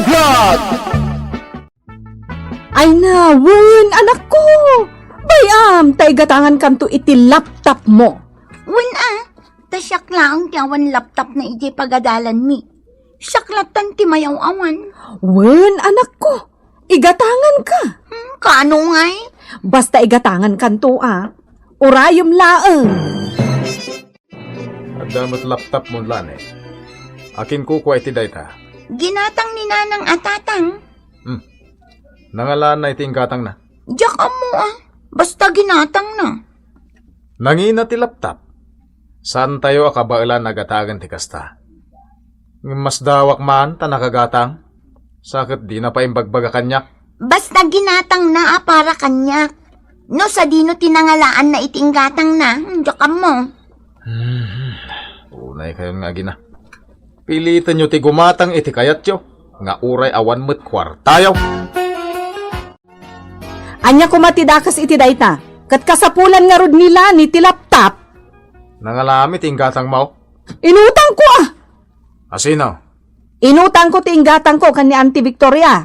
Vlog! Ay nawon, anak ko! Bayam, gatangan kanto iti laptop mo. Wen tasyak lang tiyawan laptop na iti pagadalan mi. Saklatan ti mayaw awan. Wen, anak ko, igatangan ka. Kaano ngay? Basta igatangan kanto urayom laeng. At damat laptop mo lan Akin kukuha iti dayta. Ginatang ni nanang atatang. Nangalaan na iti katang na. Diyak mo basta ginatang na. Nangina ti laptop. Saan tayo akabailan nagatagan ti kasta? Mas dawak man ta nakagatang. Sakit di na pa imbagbaga kanyak. Basta ginatang na para kanyak. No sa dino tinangalaan na iting gatang na. Diyak mo. Unay kayo nga gina. Pilitan nyo ti gumatang iti kayat yo. Nga uray awan mo't kwartayaw. Anya kumatidakas iti dayta. Kat kasapulan nga rod nila ni ti laptop. Nangalami ti gatang mo. Inutang ko Asino? Inutang ko ti ingatang ko kan ni Auntie Victoria.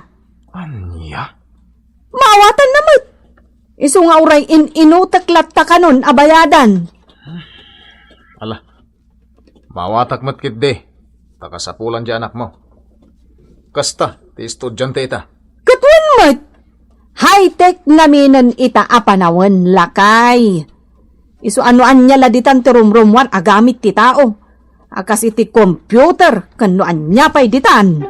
Anya? Maawatan naman. Isu nga uray inutak latta kanon abayadan. Ala. Mawatak mat kidde. Takasapulan di anak mo. Kasta, ti estudyante ita. Katwan mat. High-tech naminan ita apanawan lakay. Isu anuan niya laditan ti rumrumwan agamit ti tao. Akas iti computer kanuan niya pa'y ditan.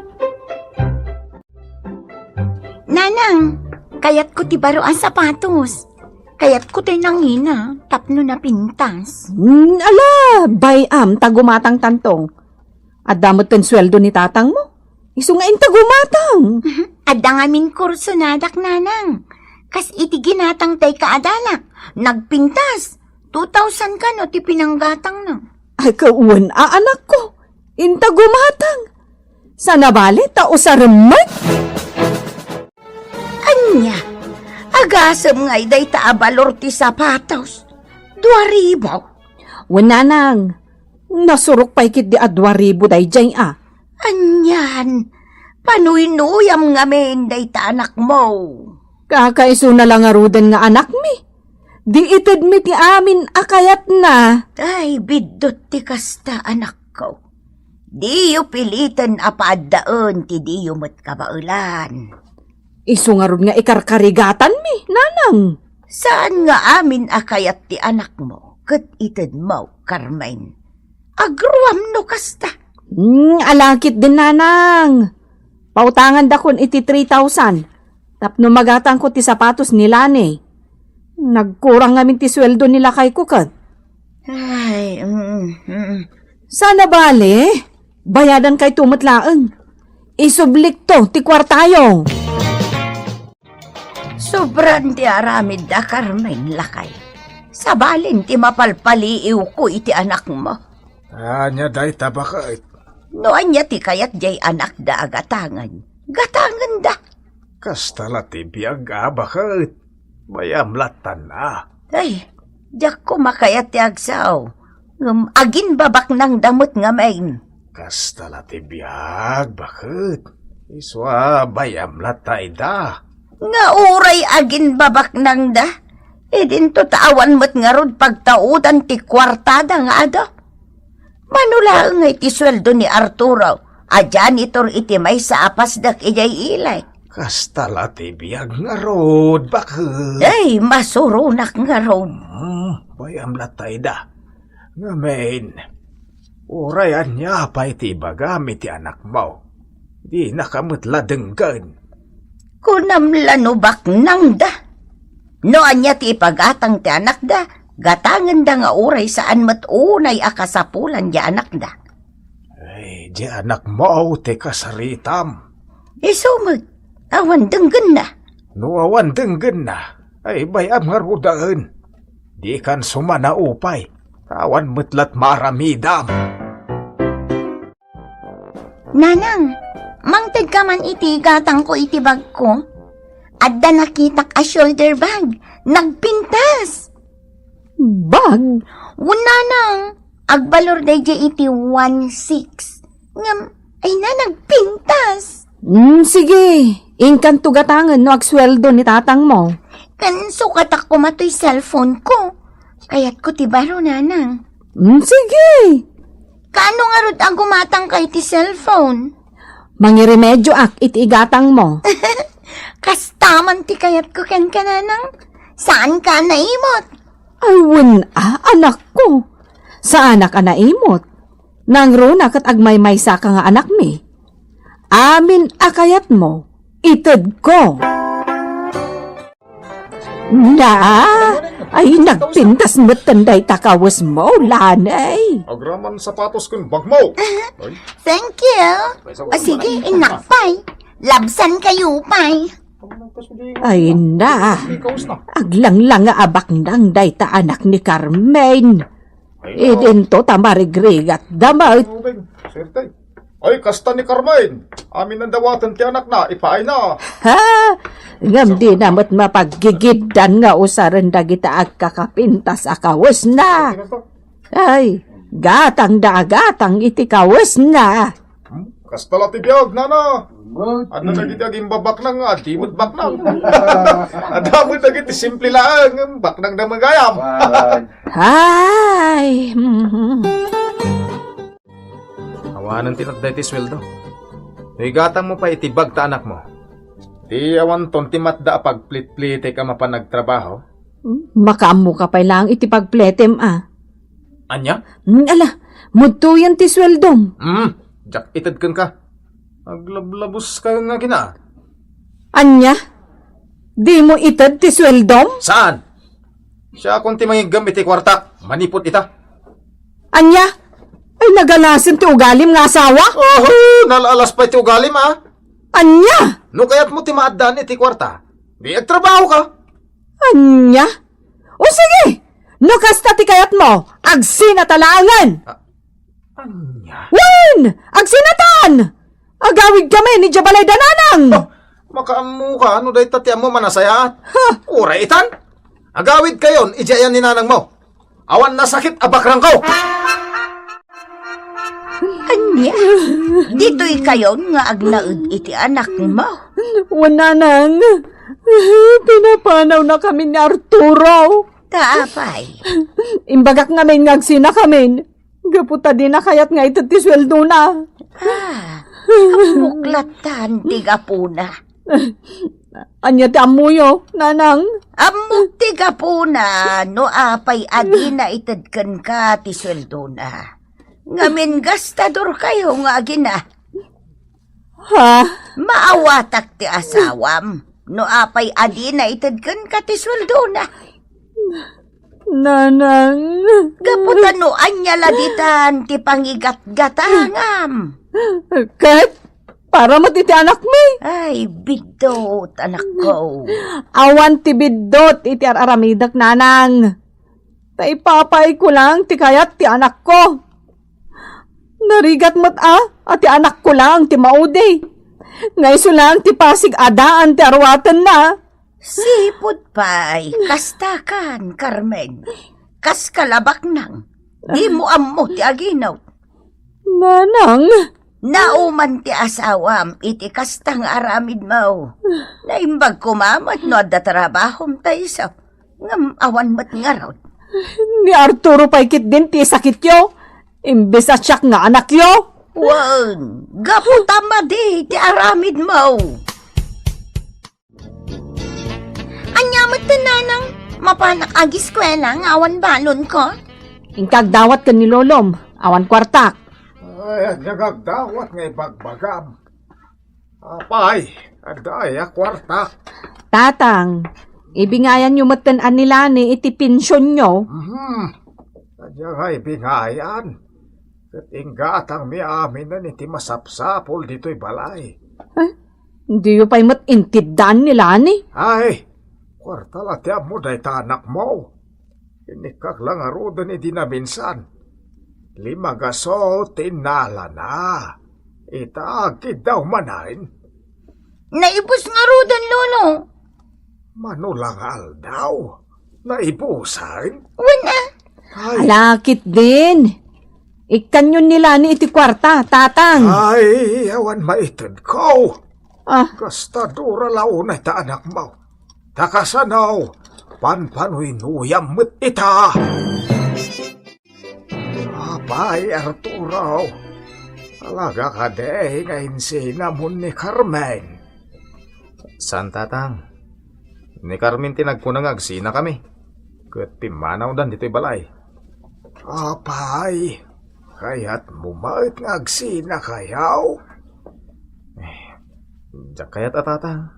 Nanang, kayat ko ti baro ang sapatos. Kayat ko tayo nangina, tapno na pintas. Ala, bayam, tagumatang tantong. At damot kan sweldo ni tatang mo. Isu nga tagumatang. Adda ngamin kurso nadak nanang. Kas iti ginatang tay kaadalak. Nagpintas. 2,000 ka no ti pinanggatang na. Ay kauwan anak ko. Intagumatang. Sana bali tao sa remat. Anya, agasam nga'y day taabalor ti sapatos. 2,000. Wananang, nasurok pa ikit di adwaribo day jay Anyan, panuinuyam nga men day ta anak mo. Kakaiso na lang arudan nga anak mi. Di itid mi ti amin akayat na. Ay, bidot ti kasta anak ko. Diyo pilitan apaadaan ti diyo mo't kabaulan. Isu nga rod nga ikarkarigatan mi, nanang. Saan nga amin akayat ti anak mo? Kat itid mo, Carmen. Agruam no kasta. Alakit din nanang. Pautangan dakon iti 3,000. Tapno magatang ko ti sapatos nila ni. Nagkurang ngamin ti sweldo nila kay kukat. Ay, Sana bale, bayadan kay tumatlaan. Isublik to, ti kwartayong. Sobran ti aramid da Carmen lakay. Sabalin ti mapalpaliiw ko iti anak mo. Anya day tabakait. No anya ti kayat jay anak da agatangan. Gatangan da. Kastala ti biyag bakait. Bayam latan na. Ay, diyak ko makayat ti agsaw. Agin babak ng damot nga main. Kastala ti biyag bakait. Iswa bayam latay da. Nga uray agin babak ng da. E din to tawan mo't nga rod pagtaudan ti kwartada nga ada. Manula nga iti sweldo ni Arturo. A janitor iti may sa apas dak ijay ilay. Kastala ti biyag nga rod bakait. Ay, masurunak nga rod. Bayam latay da. Ngamen, urayan niya pa iti bagamit ti anak mo. Di nakamutla denggan. Kunam lanubak nang da. No anya ti ipagatang ti anak da. Gatangan da nga uray saan matunay akasapulan di anak da. Ay, di anak mo ti kasaritam. Isumag, awan denggan na. Nuawan denggan na. Ay bayam nga rudaan. Di kan sumana upay. Awan mutlat maramidam. Nanang, mangtad ka man iti gatang ko iti bag ko. Adda nakitak a shoulder bag. Nagpintas. Bag? Nanang, agbalor day iti 1,600. Ngam, ay na nagpintas. Sige, ingkan tugatangan no agsweldo ni tatang mo. Kan sukat ako matoy cellphone ko. Kaya't ko ti baro nanang. Sige, Kaano nga rod ang gumatang kay ti cellphone? mangiremedyo ak iti igatang mo. Kastaman ti kayat ko ken kananang. Saan ka naimot? Ayun anak ko. Sa anak naimot. Nang runa kat agmay-maysa ka nga anak mi. Amin akayat mo, ited ko. Na, ay nagpintas mo't tanday takawas mo, lanay. Agraman sapatos kun bag mo. Ay, Thank you. O sige, inakpay. Labsan kayo pay. Ay na, ikaws na. aglang-lang nga abak nang dayta anak ni Carmen. Idento tamarigrigat damay. Tubig, serte. Ay, kasta ni Carmen. Amin ang dawatan ti anak na, ipaay na. Ha? Ngam di namat mapaggigidan nga usaran dagita agkakapintas akawas na. Ay, gatang iti kawas na. Kasta la ti biyag, nana. Ano nagiti aging babak na nga, dimot bak na. Adamot nagiti simple lang, bak nang damagayam. Ay, Awanan tinagday ti sweldo. Higatang mo pa itibag ta anak mo. Di awan ton ti matda pagplit-plite ka mapanagtrabaho. makamu ka pa lang iti pagpletem Anya? Ala, mudto yan ti sweldom. Jak ited kan ka. Aglablabos ka nga gina. Anya? Di mo ited ti sweldom? Saan? Siya kung ti mangigam iti kwartak, manipot ita. Anya? Ay nagalasin ti ugalim nga asawa? Oh, nalalas pa iti ugalim ha. Anya? No kaya't mo ti maaddan iti kwarta. Di agtrabaho ka. Anya? O sige, no kasta ti kayat mo, agsinatalangan. Anya? Wen! Agsinatan! Agawid kami ni Jabalay Dananang! Makaamu ka, ano dahi tatiyan mo manasaya? Ura itan? Agawid kayon, ijayan ni nanang mo. Awan na sakit abakrang ko. Anya? Dito'y kayo nga agnaud iti anak mo. Wananang, pinapanaw na kami ni Arturo. Taapay. Imbagak nga may ngagsina kami. Gaputa din na kayat nga ito ti sweldo na. Muklatan tiga puna. Anya ti amuyo, nanang. Amok tiga puna, no apay adi na itadkan ka ti sweldo na. Ngamin gastador kayo nga agina. Ha? Maawatak ti asawam, no apay adi na itadkan ka ti sweldo na. Nanang. Gaputan no anya laditan ti pangigat-gatangam. Kat, para matiti anak mi. Ay, bidot, anak ko. Awan ti bidot iti aramidak nanang. Taipapay ko lang ti kayat ti anak ko. Narigat mat at ti anak ko lang ti mauday. Ngayso lang ti pasig adaan ti arwatan na. Sipot pa'y, kastakan, Carmen. Kas kalabak nang. Di mo ammo ti aginaw. Nanang. Nauman ti asawam, iti kastang aramid mo. Naimbag kumamat no adda trabahom tayo sa. Ngam awan mat nga raw. Ni Arturo paikit din ti sakit yo. Imbes at siyak nga anak yo. Wan, gaputama di ti aramid mo. Anyamat na nanang, mapanak agis kwela nga awan balon ko. Ingkag dawat ka ni Lolom. Awan kwartak. Ay, nagagdawat nga ibagbagam. Apay, aday, kwarta. Tatang, ibingayan yung matanan nila ni iti pensyon nyo. Kanya nga ibingayan. At inggatang mi amin na niti masapsapol dito'y balay. Hindi yung pa'y matintidan nila ni. Ay, kwarta latya mo dahi tanak mo. Inikak lang arudan ni dinaminsan. 5 gaso tinala na. Itaagid daw manain. Naibos nga rudan, lolo. Manulangal daw. Naibusan. Wala. Ay, Alakit din. Ikan yun nila ni iti kwarta, tatang. ay, awan maitid ko. Kastadura launay ta anak mo. Takasanaw, panpanuyam met ita. Apay Arturo, alaga ka de ngayon sinamon ni Carmen. San tatang? Ni Carmen tinagpunang agsina kami. Kat pimanaw dan dito'y balay. Apay, kaya't mumait ngagsina kayaw. Diyak kayat atatang.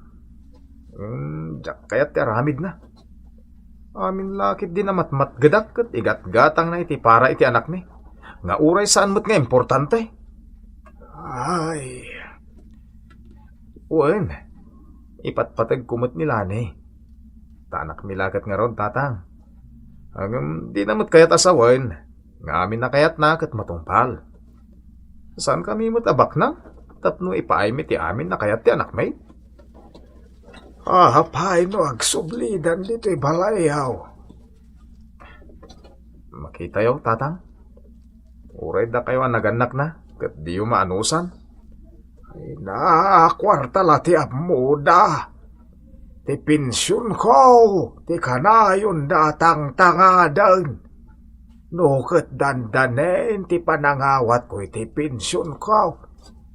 Diyak kayat tiaramid na. Amin lakit din na matgadak kat igat-gatang na iti para iti anak ni. Nga uray saan mo't nga importante. Ay, Uwan, ipatpatag kumot nila ni. Tanak milagat nga ron tatang. Hanggang di namat kayat asawan. Nga amin na kayat na kat matungpal. Saan kami mo't abak na? Tapno ipaay mi ti amin na kayat ti anak may. apay no agsublidan dito'y balayaw. Makita yaw, tatang. Uray da kayo naganak na, kat di yung maanusan. Ay kwarta la ti amuda. Ti pensyon ko, ti kanayon datang tangadan. No kat dandanen ti panangawat ko ti pensyon ko.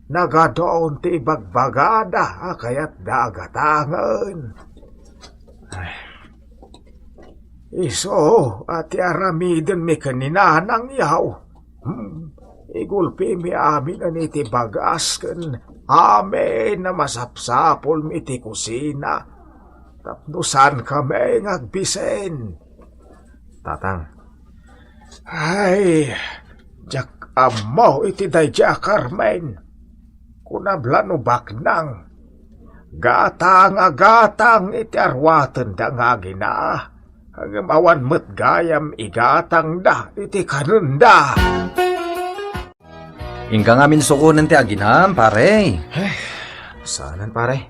Nagadoon ti bagbagada, kayat dagatangan. Iso, at aramiden mi kaninanang yaw. Igulpi mi amin an iti bagas ken amin na masapsapol mi iti kusina. Tapnusan kami ngagbisen. Tatang, Ay, jak amaw iti dayja Carmen. Kunablan no baknang. Gatang iti arwatan da nga gina. Hanggang awan met gayam igatang da iti kanunda. Ingka nga minsukunan ti aginam, pare. saanan pare?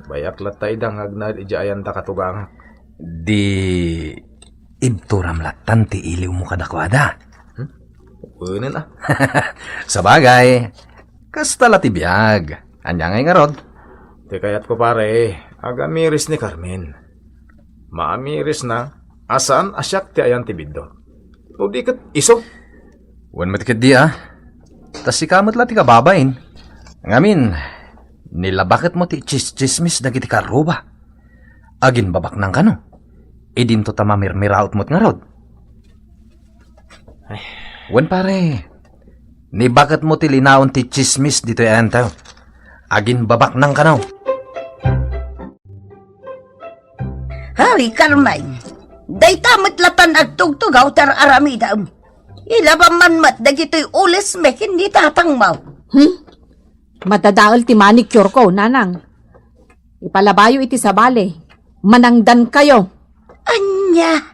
Bayak latay dang agnad ijayan ta katugang. Di ibturam latan ti iliw mo kadakwada. Unan ah. Sabagay, kastala ti biyag. Anya ngay nga rod. Ti kayat ko pare, agamiris ni Carmen. Maamiris na, asan asyak ti ayan ti biddo. O di kat iso. Wan matikid di Tas si kamot la ti kababain. Ngamin, nilabakit mo ti chismis dagiti karuba. Agin babak nang kano. Idin to tamamirmiraut mo't nga rod. Wan pare, ni bakit mo ti linaon ti chismis dito yan tayo. Agin babak nang kano. Hari Carmine, day tamat latan agtugtugaw tar aramidam. Ilabang manmat dagito'y ulis mek hindi tatangmaw. Madadaol ti manicure ko, nanang. Ipalabayo iti sa bale. Manangdan kayo. Anya,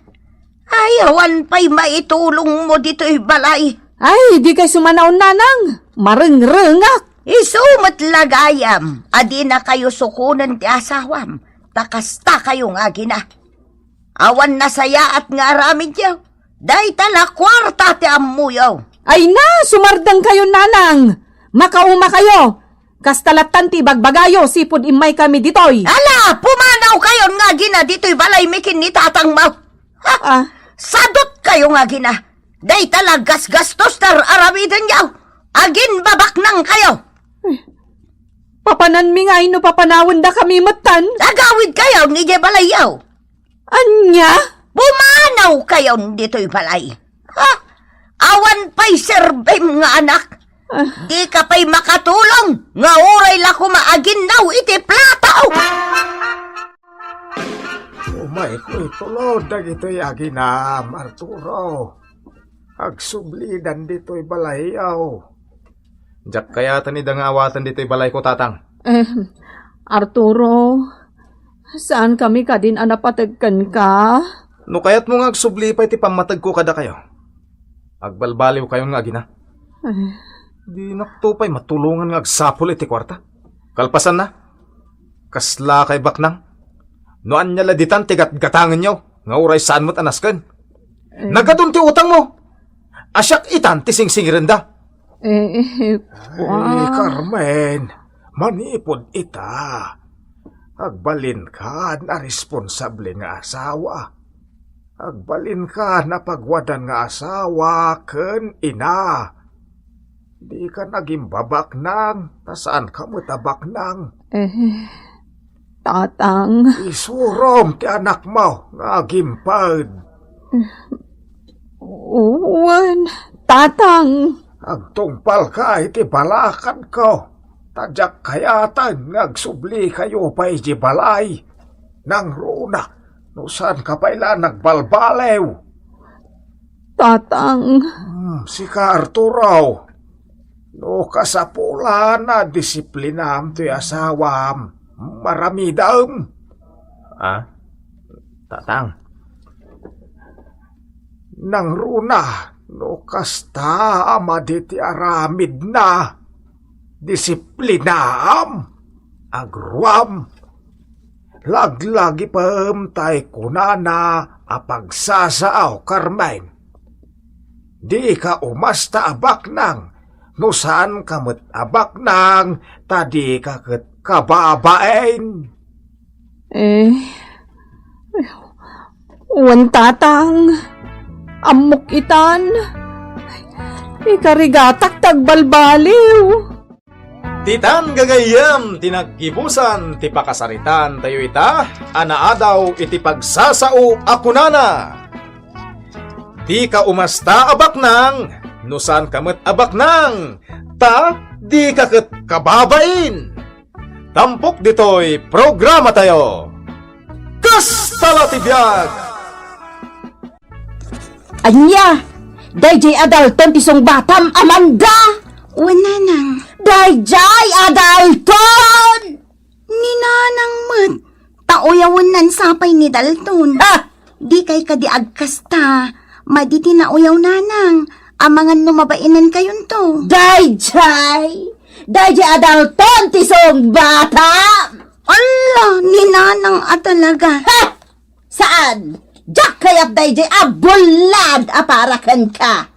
ayawan pa'y maitulong mo dito'y balay. Ay, di kay sumanaon, nanang. Marengrengak. Isumat lagayam, adi na kayo sukunan ti asawam. Takasta kayo nga gina. Awan na saya at nga aramid yaw. Day tala kwarta ti amuyaw. Ay na, sumardang kayo, nanang. Makauma kayo. Kastalatan ti bagbagayo, sipod imay kami ditoy. Ala, pumanaw kayo nga gina dito'y balay mikin ni tatang maw. Ha? Sadot kayo nga gina. Day tala gastos tar aramidan yaw. Agin babak nang kayo. Papanan mi nga ino papanawan da kami matan. Agawid kayo ni balay yaw. Anya? Pumanaw kayo dito'y balay. Ha? Awan pa'y serbem nga anak. Di ka pa'y makatulong. Nga uray la kumaagin daw iti plataw. Umay ko itulod dagito'y aginam, Arturo. Agsublidan dito'y balayaw. Jak kaya tani dang awatan dito'y balay ko tatang. Arturo, saan kami ka din anapatagkan ka? No kayat mo nga agsublipay ti pamatag ko kada kayo. Agbalbaliw kayo nga gina. Di naktupay matulungan nga agsapul iti kwarta. Kalpasan na. Kasla kay baknang. No anya laditan ti gatgatangan nyo. Nga uray saan mo't anaskan. Nagadun ti utang mo. Asyak itan ti singsingirin da. Ay, Carmen, manipod ita. Agbalin ka na responsable nga asawa. Agbalin ka na pagwadan nga asawa ken ina. Di ka naging babak nang, tasaan ka mo tabak nang. Tatang. Isurom ti anak mo nga gimpad. Uwan, tatang. Agtungpal ka iti balakan ko. Tadyak kayatan ngagsubli kayo pa iti balay. Nang runa, no saan ka paila nagbalbalew. Tatang. Si ka Arturo, no kasapula na disiplinam ti asawam. Maramidam. Tatang. Nang runa, no kasta amaditi aramid na. Disiplinam. Agruam. Laglagi pamtay kunana apagsasaaw Carmen. Di ka umasta abak nang. No saan kamot abak nang tadi ka ket kababain. Uwan, tatang. Amok itan. Ikarigatak tagbalbaliw. Titan gagayam, tinaggibusan, ti pakasaritan tayo ita, anaadaw iti pagsasao akunana. Di ka umasta abak nang, nusan kamet abak nang, ta di ka ket kababain. Tampok ditoy programa tayo. Kastala ti biag! Anya, dayjay adalton ti song batam Amanda. Wala nang. Dayjay adalton! Ni nanang mat. Taoyawan nan sapay ni Dalton. Di kay kadiagkasta. Maditi na uyaw nanang. Amangan lumabainan kayon to. Dayjay adalton ti song batam! Allah, ni nanang atalaga. Saan? Diyak kaya't dayjay abulad aparakan ka.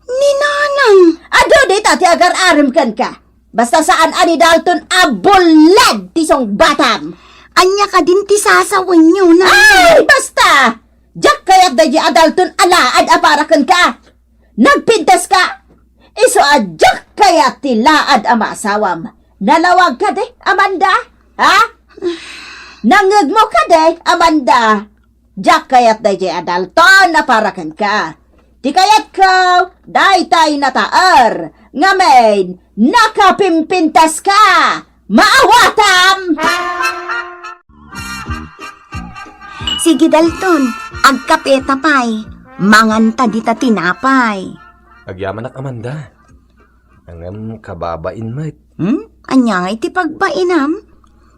Ni nanang. Ado di tati agar aram kan ka. Basta saan ani Dalton abulad tisong batam. Anya ka din ti sasawan nyo na. Ay, basta! Diyak kaya't dayjay adalton alaad aparakan ka. Nagpintas ka. Iso adyak kaya't ti laad amasawam. Nalawag ka de, Amanda? Ha? Nangag mo ka de, Amanda? Diyak kaya't dayjay adalton aparakan ka. Di kaya't ka, daytay nataar, ngamen, nakapimpintas ka, maawatam! Sige Dalton, agkapeta pa'y, manganta di ta tinapay. Agyaman ak Amanda. Angam kababain mat. Anya nga iti pagbainam?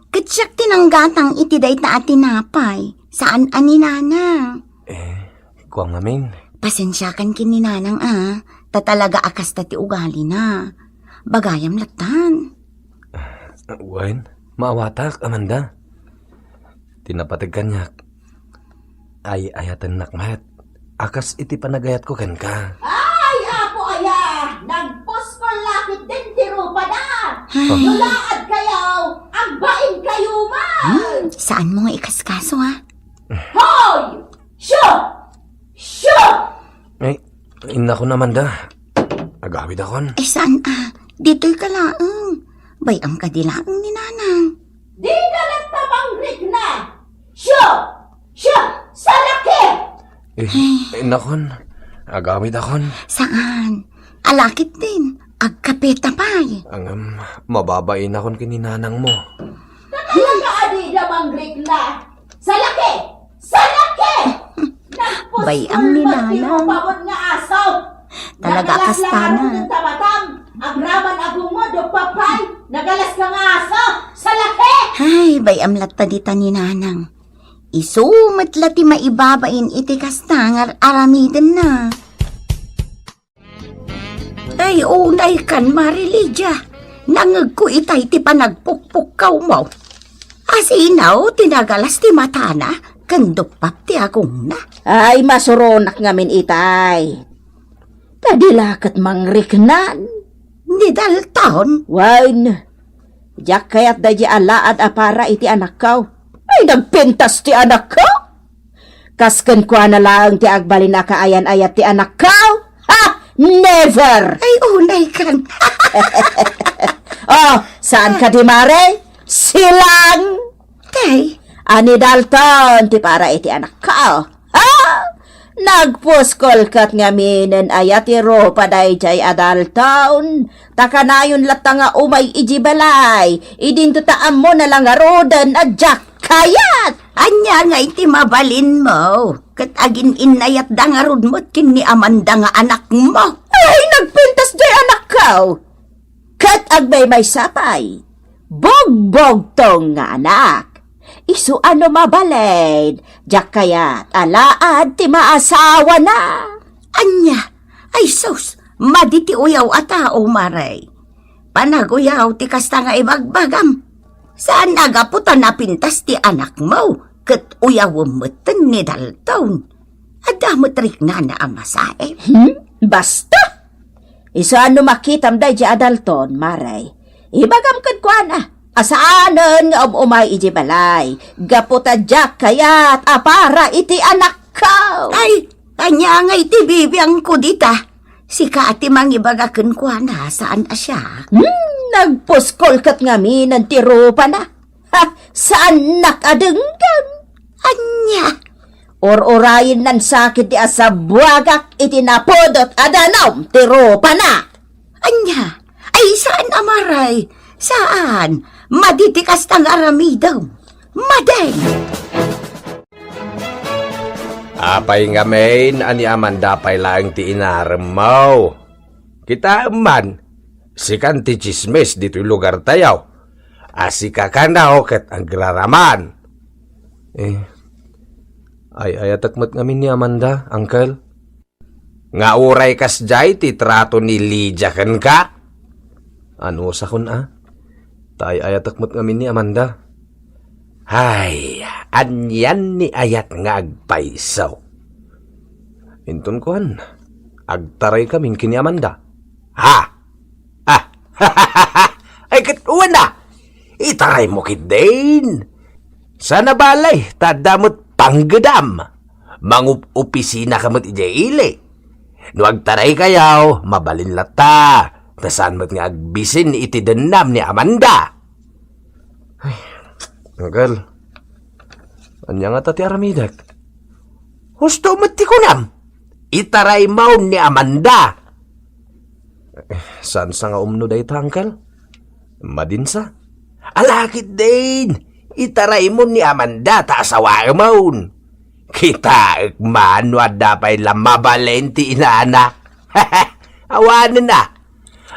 Katsyak tinanggatang iti day ta tinapay, saan ani nanang? Kuwang ngamin. Pasensyakan kin ni nanang tatalaga akas ti ugali na. Bagayam latan. Wen, maawatak, Amanda. Tinapatag kanyak. Ay ayatan nakmat. Akas iti panagayat ko kan ka. Ay, apo aya! Nagpuskol lakit din ti rupa na! Nulaad kayaw! Agbain kayo man! Saan mo nga ikaskaso Hoy! Shoo! Ina ko naman da. Agawid akon. Saan dito'y kalaang. Bayang kadilaang ni nanang. Di na nagtabangrik na! Shoo! Sa laki! Ina kon. Agawid akon. Saan? Alakit din. Agkapeta pa'y. Angam, mababain akon kininanang mo. Talaga adi na bangrik na! Sa laki! Bayang ni nanang. Talaga kastana. Agraman agong mo, papay. Nagalas ka nga aso. Sa laki! Ay, bayam latta dita ni nanang. Isumat lati maibabain iti kastangar aramiden na. Ay, unay kan, Marilidya. Nangag ko itay ti panagpukpukaw mo. Asinaw, tinagalas ti matana. Kandupap ti akong na. Ay, masuronak ngamin itay. Tadilakat mangriknan. Ni Dalton. Wine, Jak kayat da di alaad apara iti anak kao. Ay, nagpintas ti anak ko. Kasken ko na lang ti agbalin na kaayan-ayat ti anak kao. Ha! Never! Ay, unay kan. Oh, saan ka di mare? Silang! Tay, ani Dalton ti para iti anak kao. Ha! Nagpuskol kat nga minen ayat ti ropa day jay Adalton. Takanayon lata nga umay ijibalay. Idinto taam mo na lang arodan at jak kayat. Anya nga iti mabalin mo. Kat agin inayat da nga rod mo kin ni Amanda nga anak mo. Ay, nagpintas jay anak kao. Kat agbay may sapay. Bogbog tong nga anak. Isu ano mabaled, jak kayat alaad ti maasawa na. Anya, ay sus, maditi uyaw ata o maray. Panaguyaw ti kasta nga ibagbagam. Saan nagaputa na pintas ti anak mo, kat uyaw umutin ni Dalton. Adamot rik na na ang masae. Basta! Isu ano makitam day di Adalton, maray. Ibagam kad kwa na. Asaanan nga umay iti balay. Gaputa jak kayat apara iti anak ka. Ay, anya nga iti bibiyang ko dita. Si kaati mangibagaken ko na saan asya. Nagpuskol kat nga minan ti rupa na. Ha, saan nakadenggan? Anya. Or-orayin nan sakit ti asabwagak iti napodot adanaw ti rupa na. Anya. Ay, saan amaray? Saan? Maditikas tang aramidaw. Madeng! Apay nga main, ani Amanda pay lang ti inarem mo. Kita man, sikan ti chismes dito'y lugar tayaw. Asika ka na ket ang graraman. Ay ayatakmat ngamin ni Amanda, Uncle. Nga uray kas jay ti trato ni Lydia ken ka. Ano sa kun Tay ayatakmat ngamin ni Amanda. Ay, anyan ni ayat nga agpaisaw. Inton kuan, agtaray kaming kini Amanda. Ha? Ah, ay katuan na. Itaray mo kit din. Sana balay, tadamot panggedam. Mangup-opisina kamot ijaili. No agtaray kayaw, mabalin lata. Tasan mo't nga agbisin iti denam ni Amanda. Uncle, anya nga tati aramidak. Husto mo't ti kunam. Itaray maun ni Amanda. Saan sa nga umno day ta, Uncle? Madinsa? Alakit din. Itaray mo ni Amanda ta asawa maun. Kita man wada pa'y lamabalenti inaana. Awanan na.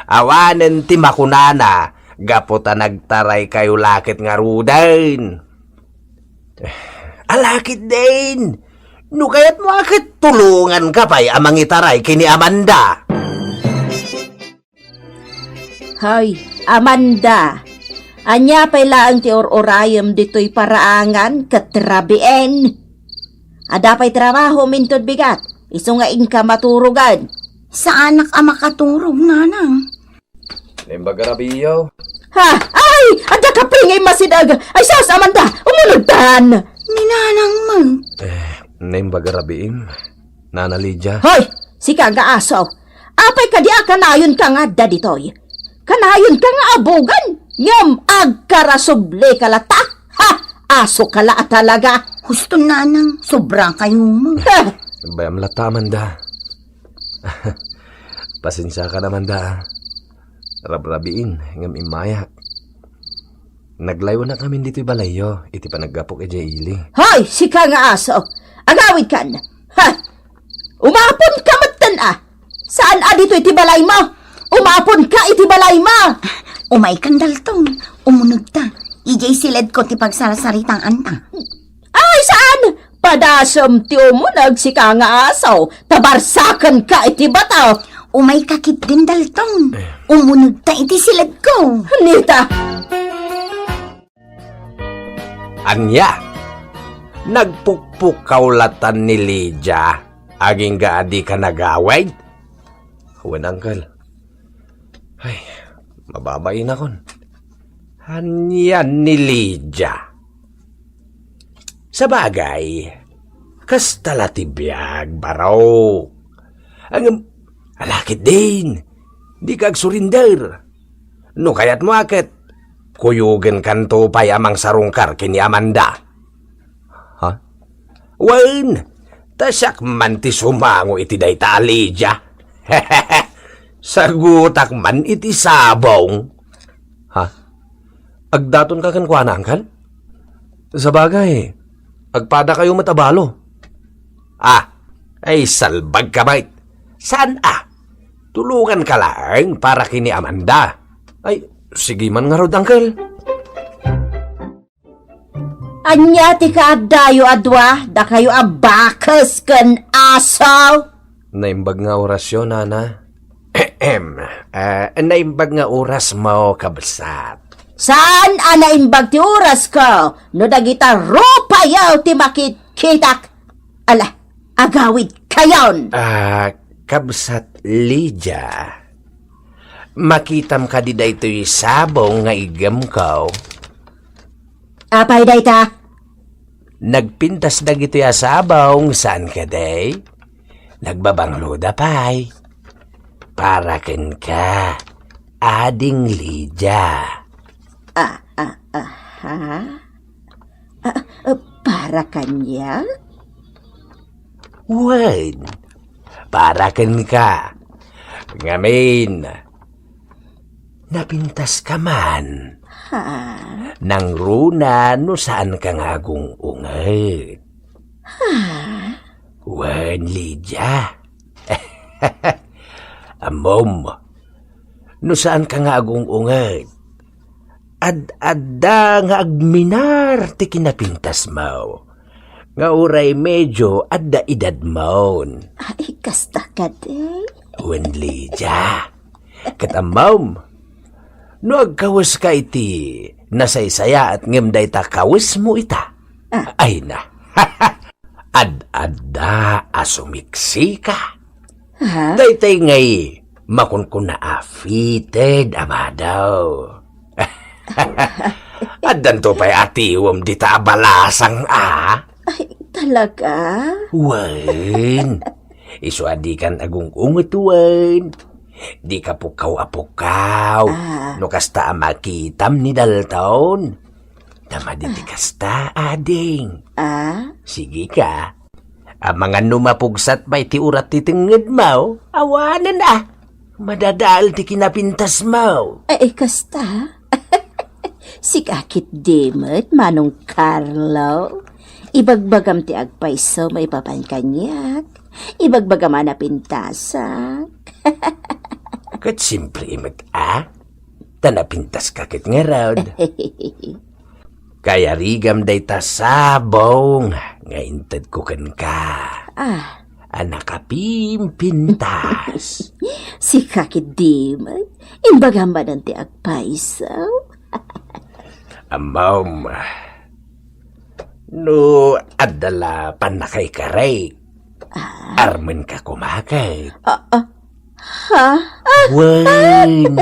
Awanan ti makunana. Gaputa nagtaray kayo lakit nga rudan. Alakit din. No kaya't mo akit tulungan ka pa'y amang itaray kini Amanda. Hoy, Amanda. Anya pa'y laang ti or-orayam dito'y paraangan katrabien. Ada pa'y trabaho mintod bigat. Iso nga inka maturugan. Saan ka makaturog, nanang? Limbagarabiyaw. Ha! Ay! Ada ka pingay masidag! Ay, sas, Amanda! Umulugtan! Ninanang man. Limbagarabiim. Nana Lydia. Hoy! Sika nga aso. Apay ka di kanayon ka nga daditoy. Kanayon ka nga abugan. Ngam agkarasuble kalata. Ha! Aso kala talaga. Gusto nanang. Sobrang kayo mo. Bayam lata, Amanda. Pasensya ka naman da. Rabrabiin, ngam imayak. Naglaywa na kami dito'y balayo. Iti pa naggapok e Ili. Hoy! Sika nga aso. Agawid kan. Ha! Umapon ka matan Saan dito iti balay mo? Umapon ka iti balay mo! Umay kang Dalton. Umunog ta. Ijay silid ko ti pagsasaritang anta. Ay, saan? Padasam ti umunag si ka nga asaw. Tabarsakan ka iti bata. Umay kakit din Dalton. Umunog ta iti silid ko. Nita. Anya, nagpukpuk kaulatan ni Lydia. Aging gaadi ka nagawid? Huwag, Uncle. Ay, mababain akon. Hanyan ni Lydia. Sa bagay, kastala tibiyag, baraw. Ang alakit din, di kag surinder. No kayat mo akit, kuyugan kanto pa'y amang sarungkar kini Amanda. Ha? Wan, tasyak man ti sumango iti dayta Lydia. Sagutak man iti sabong. Ha? Agdaton ka kan kuana, angkal? Sa bagay, agpada kayo matabalo. Ay salbag ka bait. Saan tulungan ka lang para kini Amanda. Ay, sige man nga rod, angkal. Anya ti kaadayo adwa, da kayo abakas kan asaw. Naimbag nga orasyon, nana. Naimbag nga oras mo, kabsat. Saan anaimbag ti oras ko? No dagita rupayaw ti makit-kitak. Ala, agawid kayon. Kabsat Lydia. Makitam ka di daytoy sabong nga igam ko. Apay dayta? Nagpintas na gito ya sabong, saan ka day? Nagbabanglo da pay. Para ken ka, ading Lydia. Para kanya? Wan, para ken ka. Ngamin, napintas ka man. Nang runa no saan ka nga ungay. Wan, Lydia. Amom, no saan ka nga ungay. Ad-adda nga agminar ti kinapintas mo. Nga uray medyo adda edad mo. Ay, kasta ka day. Wan, Lydia. Katamom, no agkawas ka iti nasaysaya at ngemday ta kawis mo ita. Ay na. Ad-adda asumiksi ka. Daytay ngay makunkun na fitted amadaw. Addan to pa'y atiwam di ta abalasang Ay, talaga? Wan, isuadi kan agung ungutuan. Di ka pukaw-apukaw. No kasta makitam ni Dalton. Namaditi kasta, ading. Sige ka. Ang mga numapugsat ba iti urat ti tenged mo, awanan madadaal ti kinapintas mo. Ay, kasta? Si kakit dimot, Manong Carlo. Ibagbagam ti agpaiso, may papankanyak. Ibagbagam pintasak. Kat simple imag tanapintas kakit nga raod. Kaya rigam day ta sabong, nga intad ko kan ka. Anakapimpintas. Si kakit dimot, imbagam ba ti agpaiso? Amam, no adala panakay karay. Armen ka kumakay. Wan.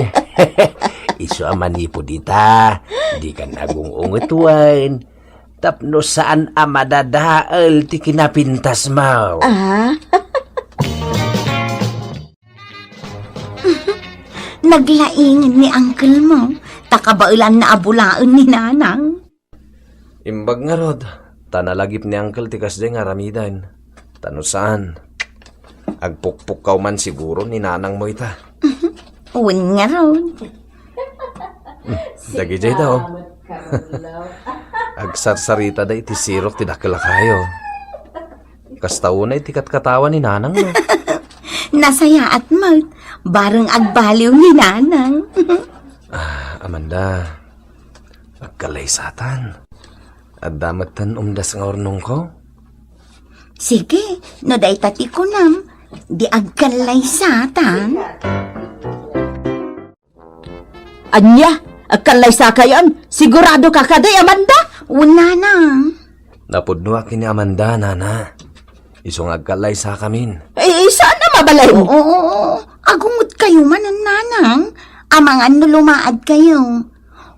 Iso amanipo dita. Di ka nagungungutuan. Tapno saan amadadaal ti kinapintas mo. Naglaing ni uncle mo. Takabailan na abulaan ni nanang. Imbag nga rod, tanalagip ni Uncle tikas de nga ramidan. Tano saan? Agpukpukaw man siguro ni nanang mo ita. Uwan nga ron. Dagi jay daw. Agsarsarita da iti sirok tinakila kayo. Kastauna iti katkatawan ni nanang mo. Nasaya at mat, bareng agbaliw ni nanang. Amanda, agkalay satan. At damatan umdas nga ornong ko. Sige, no day tati ko nam, di agkalay satan. Anya, agkalay sa kayon, sigurado ka kaday, Amanda? Una na. Napudno akin ni Amanda, nana. Isong agkalay sa kamin. Sana mabalay mo. Oo, agungot kayo man ang nanang. Amangan no lumaad kayo.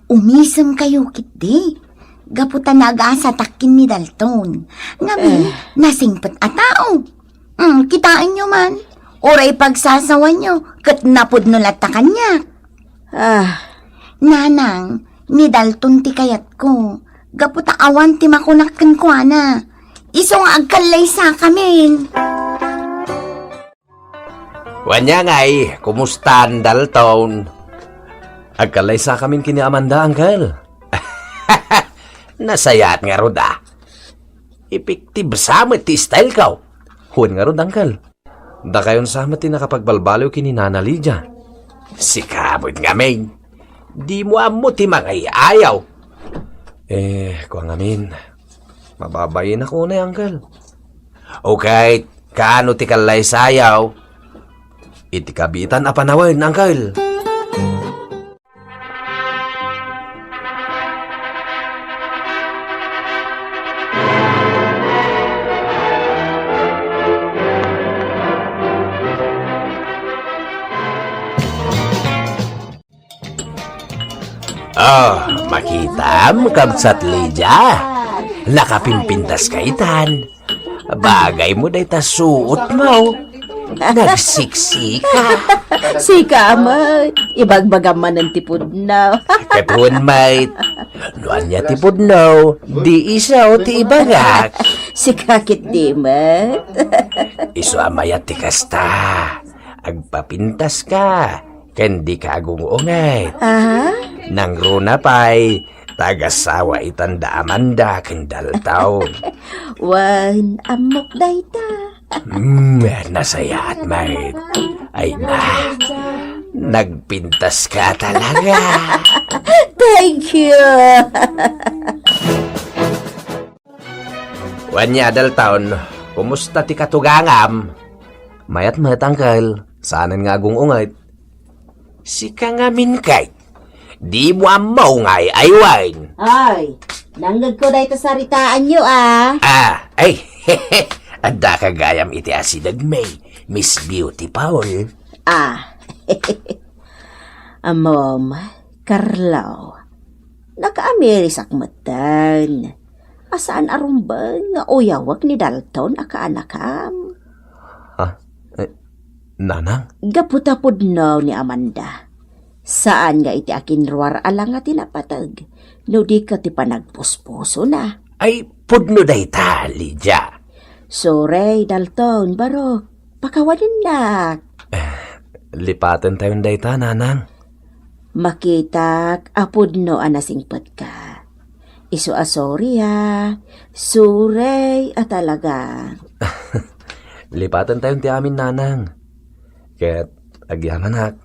Umisem kayo kiti. Gaputan naga sa takin ni Dalton. Ngamin, nasingpet a tao. Kitaan nyo man. Oray pagsasawa nyo, kat napod nulat ta kanya. Nanang, ni Dalton ti kayat ko. Gaputa awan ti makunakan ko ana. Isong agkalay sa kamin. Wanya ngay, kumusta ang Dalton? Agkalay sa kamin kini Amanda, Uncle. Nasayat nga rod Epektiv sama ti style ka. Huwag nga ron, Uncle. Da kayon sama ti nakapagbalbaliw kini Nana Lydia. Sikabot nga main. Di mo amo ti mga ayaw. Kuang amin. Mababayin ako na, Uncle. Okay, kaano ti kalay sayaw? Iti kabitan apanawan, Uncle. Makita mo kabsat Lydia. Nakapimpintas kaitan. Bagay mo day ta suot mo. Nagsiksika. Sika, mate. Ibagbagam man ng tipudnaw. Kapun, mate. Luan niya tipudnaw. Di isa o ti ibagak. Sikakit di, mate. Iso amayat ti kasta. Agpapintas ka. Kendi ka agungungay. Nang runa pa'y tagasawa itanda Amanda kendal taon. Wan, amok dayta. Nasayat, mate. Ay na, nagpintas ka talaga. Thank you. Wanya Dalton, kumusta ti katugangam? Mayat, Uncle. Saanan nga agungungay. Si kangamin kay. Di mo amaw ngay aywain. Ay, nanggag ko dayta sa ritaan nyo, Ay, adda kagayam iti asidag may Miss Beauty Paul. Mom, Carlo, naka-Amerisak matan. Asaan arumbang nga uyawag ni Dalton akaanakam? Nanang? Gaputapod no ni Amanda. Saan nga iti akin ruwar alang nga tinapatag? No di ka ti panagpuspuso na. Ay, pudno day ta, Lydia. Sorry, Dalton, barok. Pakawanin na. Lipatan tayong dayta, Nanang. Makitak, apod no anasingpot ka. Isu sorry ha. Suray at talaga. Lipatan tayong ti amin, Nanang. Ket, agyaman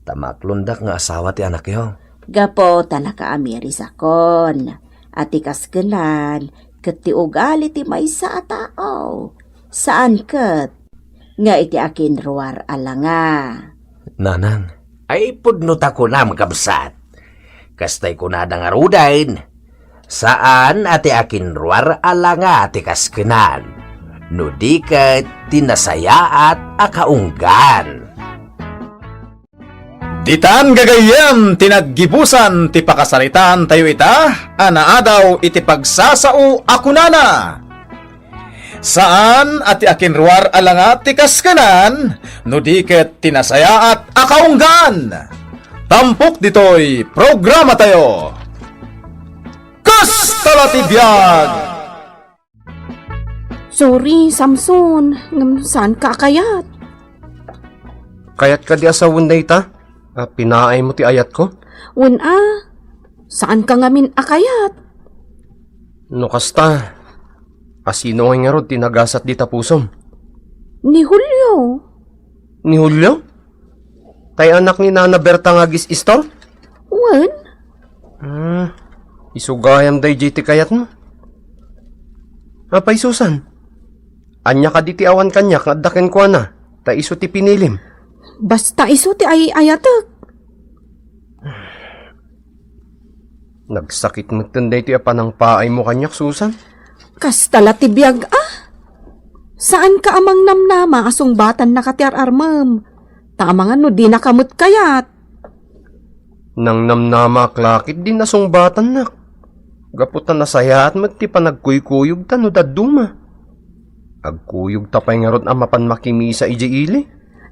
tamaklundak nga asawa ti anak yo. Gapo tanaka amiris akon. Atikas kenan, ket ti ugali ti maysa a tao. Saan ket? Nga iti akin ruwar alanga. Nanang. Ay, pudno ta ko na makabsat. Kastay ko na nga rudain. Saan ati akin ruwar alanga ati kaskenan. No di ket tinasayaat akaunggan. Ditan gagayam tinaggibusan ti pakasaritan tayo ita, anaadaw iti pagsasao akunana. Saan ati akin ruwar alanga ti kaskanan, no diket tinasayaat akaunggan. Tampok ditoy programa tayo. Kastala ti biyag! Sorry, Samson. Saan ka kayat? Kayat ka di asawon na ita? Pinaay mo ti ayat ko? Wuna, saan ka ngamin akayat? No kasta, asino nga rod tinagasat di tapusom? Ni Julio. Ni Julio? Tay anak ni Nana Berta nga gis istor? Wan? Isugayam day JT kayat mo? Apay Susan? Anya ka di ti awan kanyak at daken kwa na, ta iso ti pinilim. Basta iso ti ay ayatek. Nagsakit mo tinday ti apanang paay mo kanyak, Susan? Kastala ti biyag Saan ka amang namnama asong batan nakatiar armam? Tamangan no di nakamot kayat. Nang namnama klakit din nasungbatan nak. Gaputan na sayaat mat ti panagkuykuyog ta no daduma. Agkuyog ta pa'y nga ron amapan makimisa iji ili.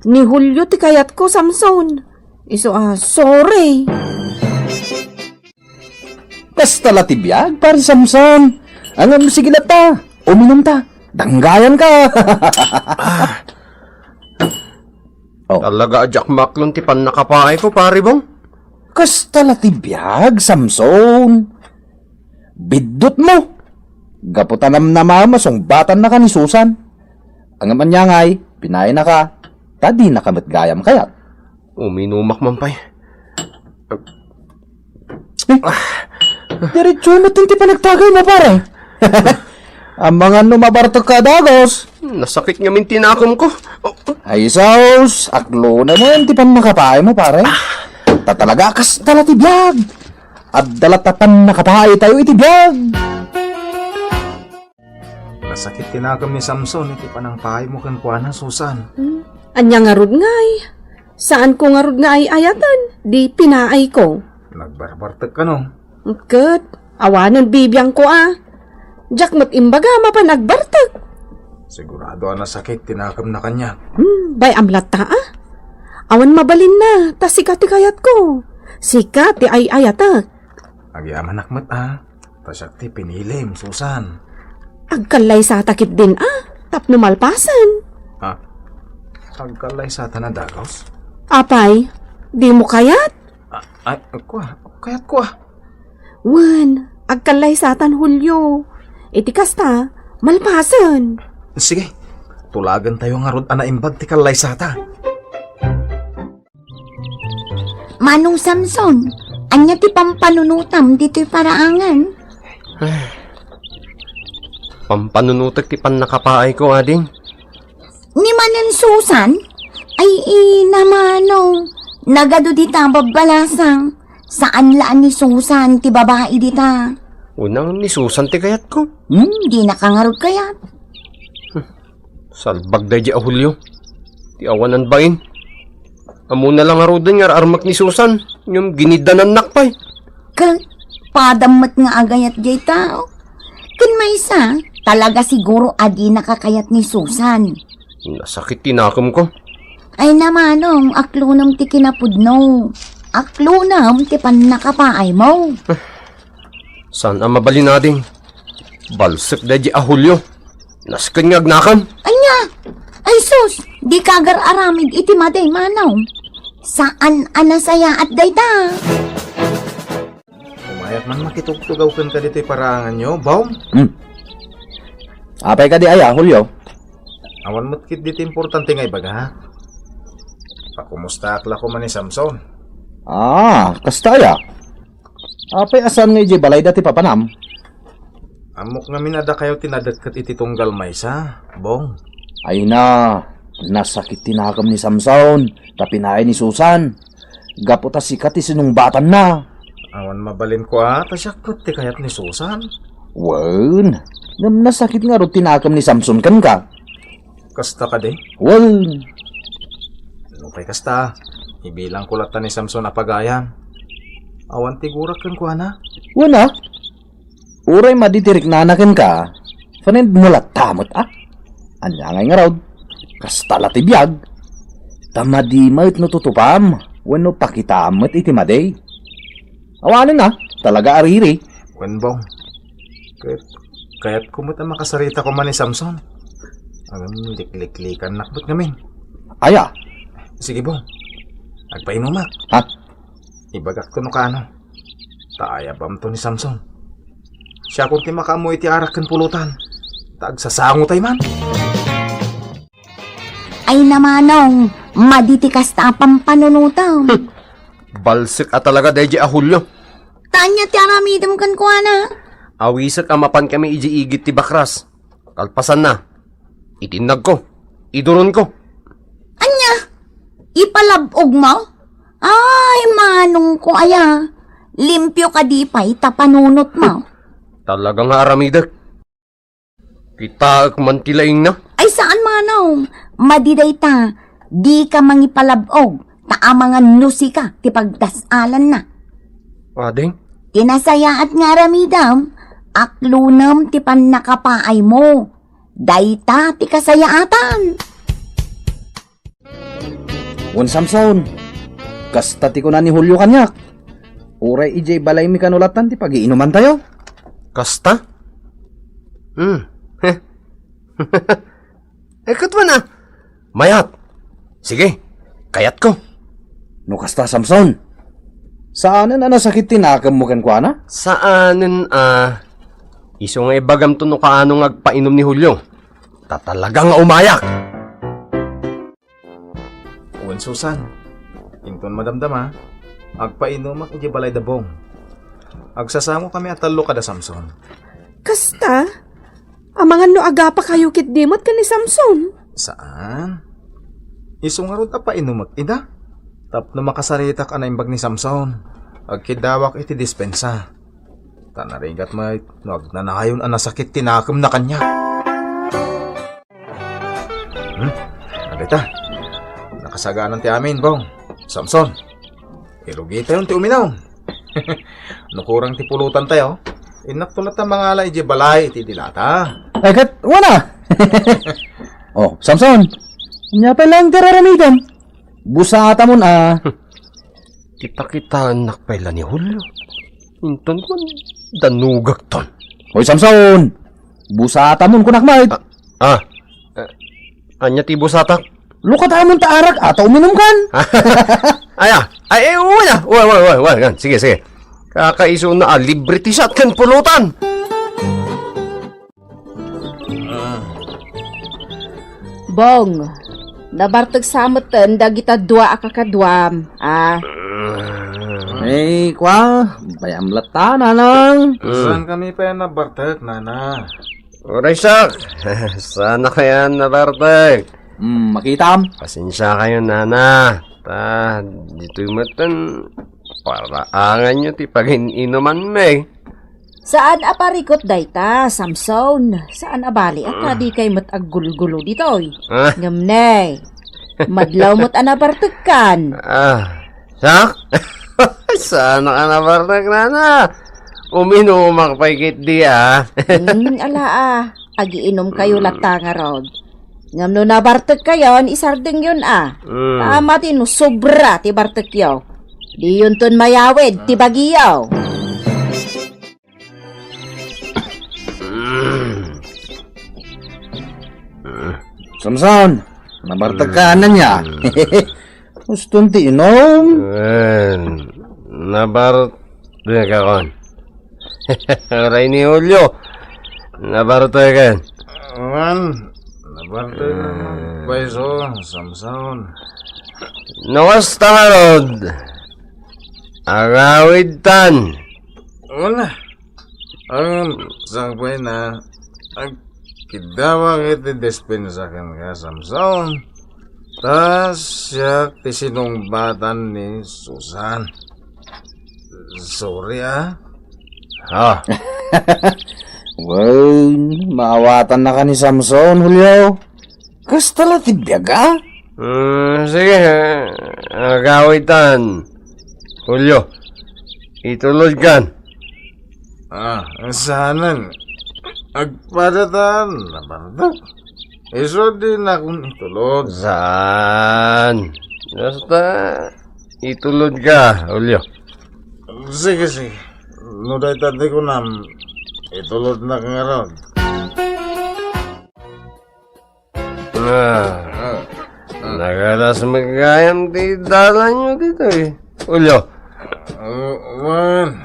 Ni Julio ti kayat ko, Samson. Sorry. Kasta latibiyag, pare Samson. Ang sige na ta. Uminom ta. Danggayan ka. Talaga ajak maklon ti pan nakapaay ko, pare bong. Kasta latibiyag, Samson. Bidot mo. Gaputanam na mamasong batan na ka ni Susan. Ang aman niya ngay, pinayin na ka. Tadi nakamatgayam kayat. Uminumak man pa'y. Diretso na tinti pa nagtagay mo, pare. Ang mga numabartog ka, Dagos. Nasakit nga min tinakom ko. Ay, Saus, aklo na mo yan, ti pan nakapaay mo, pare. Tatalaga kas talatibiyag. At dalatapan nakapaay tayo itibiyag. Nasakit tinakam ni Samson, iti panang pahay mo kan kuana, Susan. Anya nga rod ngay. Saan ko nga rod nga ay ayatan? Di pinaay ko. Nagbarbartag ka no. Kat, awanan bibiyang ko Jack mat imbaga mapanagbartag. Sigurado na sakit, tinakam na kanya. Bay amlat ta Awan mabalin na, ta sikat ti kayat ko. Sikat ti ay ayatak. Agyaman nakmat Tasyak ti pinilim, Susan. Agkalay sa takip din tapno malpasan. Agkalay sa tanadagos. Apay, di mo kayat? Ay, kayat ko Wan, agkalay sa tan Julio. Iti kasta, malpasan. Sige, tulagan tayo nga rod anaimbag ti kalay sa ta. Manong Samson, anya ti pampanunutam dito'y paraangan. Pampanunutak ti pan nakapaay ko, ading. Ni Manan Susan, ay namanong, nagado dita babalasang, saan laan ni Susan ti babae dita. Unang ni Susan ti kayat ko. Di nakangarod kayat. Salbag day di Julio. Ti awanan bain. Amo na lang arudan nga armak ni Susan. Yung ginidanan nakpay. Padamat nga agayat jay tao. Kun may isa, talaga siguro adi nakakayat ni Susan. Nasakit tinakom ko. Ay namanong, aklunam ti kinapudno. Aklunam ti pan nakapaay mo. Saan ang mabalin natin? Balsik day di Julio. Naskan nga agnakam. Anya! Ay sus! Di kagar aramid iti maday manaw. Saan anasaya at dayta? Umayat man makitugtugaw ka dito'y paraangan nyo, Baum. Apay ka di aya, Julio. Awan mo't kit dito importante nga ibaga. Pakumusta akla ko man ni Samson. Kasta aya. Apay asan nga iji balay dati papanam. Amok nga minada kayo tinadagkat iti tunggal maysa, Bong. Ay na, nasakit tinakam ni Samson, tapinaay ni Susan. Gaputa sikat isinungbatan na. Awan mabalin ko tasyakot ti kayat ni Susan. Wan, nasakit nga ro tinakam ni Samson kan ka. Kasta ka de? Wan, Nupay kasta, ibilang kulatan ni Samson apagayam. Awan tigurak kan ko wana. Uray maditirik na anakin ka, fanend mulat tamot Anya ngay nga raw, kasta latibiyag. Tamadimait no tutupam, wano pakitamot iti maday. Awanin talaga ariri. Wen Bong, kaya't kumuta makasarita ko man ni Samson. Agam liklikan nakbot ngamin. Aya, Sige Bong, agpainumak. Ibagak to no kano. Taaya bam to ni Samson. Siya kung ti makamoy ti arak kan pulutan. Tagsasango tay man. Ay namanong, maditikas ta pampanunutam. Balsik at talaga day di Julio. Tanya ti aramidam kan kuana. Awisak amapan kami iji igit ti bakras. Kalpasan na. Itinag ko. Iduron ko. Anya, ipalabog mo? Ay, manong ko aya. Limpyo ka di pa'y tapanunot mo. Talaga nga aramidak. Kita mantilaing na. Ay saan manong? Madiday ta, di ka mangipalabog. Taa mga nusi ka, ti pagdasalan na. Ading? Kinasayaat nga ramidam, aklunam ti pan nakapaay mo. Dayta ti kasayaatan. Wan Samson, kasta ti ko na ni Julio kanyak. Uray ijay balay mi kanulatan ti pag-iinuman tayo. Kasta? Katwa na. Mayat. Sige, kayat ko. No kasta Samson, saan na nasakit tinakam mo kan kwa na? Saanen iso nga ibagam to no kaano ngagpainom ni Julio. Tatalagang umayak. Uwan Susan, inton madamdam ha, agpainom ak iti balay dabong. Agsasamo kami at talo kada Samson. Kasta? Amangan no agapa kayo kit dimot ka ni Samson. Saan? Iso nga ron apainom ak ida. Tap na makasarita ka na imbag ni Samson. Agkidawak iti dispensa. Tanarigat may nagnanayon ang nasakit tinakam na kanya. Alita, nakasaganan ti amin, bong. Samson, ilugi tayo ti uminaw. Nukurang ti pulutan tayo. Inaktulat ang mga alay di balay iti dilata. Ay kat, wana! Oh, Samson, nya pa lang tiraramigan. Busata mo na. Kita nakpaila ni Julio. Inton ko, danugak ton. Hoy Samson, busata mo kunak mait. Anya ti busatak? Luka tayo mong taarak ataw uminom kan. Uwa na. Sige. Kakaiso na libre ti sat kan pulutan. Bong, nabartag samatan dagita dua akakadwam. Eh, kwa, bayam lata na lang. Saan kami pa yan nabartag, nana? Oray sak. Sana kaya nabartag. Makitam. Pasensya kayo, nana. Dito'y matan. Paraangan nyo ti pag-inuman me. Saan aparikot dayta, Samson? Saan abali at di kay mataggulo-gulo ditoy? Ngamnay, madlaw mo't anabartagkan. Sak? Sana ka nabartag, nana. Uminumak pa'y di Ala agiinom kayo lata nga rod. Ngam no nabartag kayo, isardeng yun Tama no sobra ti bartag yaw. Di yun ton mayawid, ti bagiyaw. Samson, nabartag ka na niya. Gustong ti inom. Nabartag akon. Aray ni Julio. Nabartagan. Nabartag paiso, Samson. Nawas tangarod. Agawid tan. Wala. Ang sangpay na agkidawag iti dispensa kan ka, Samson. Tas siya ti sinumbatan ni Susan. Sorry Well, maawatan na ka ni Samson, Julio. Kasta la tibiyag Sige, agawid tan. Julio, itulod kan. Sanan. Agpadatan, nabartag. Iso din akong itulog. Saan? Basta, itulod ka, Julio. Sige. Nuday tati ko na itulog na kang aron. Nagalas magayam di dala nyo dito Julio.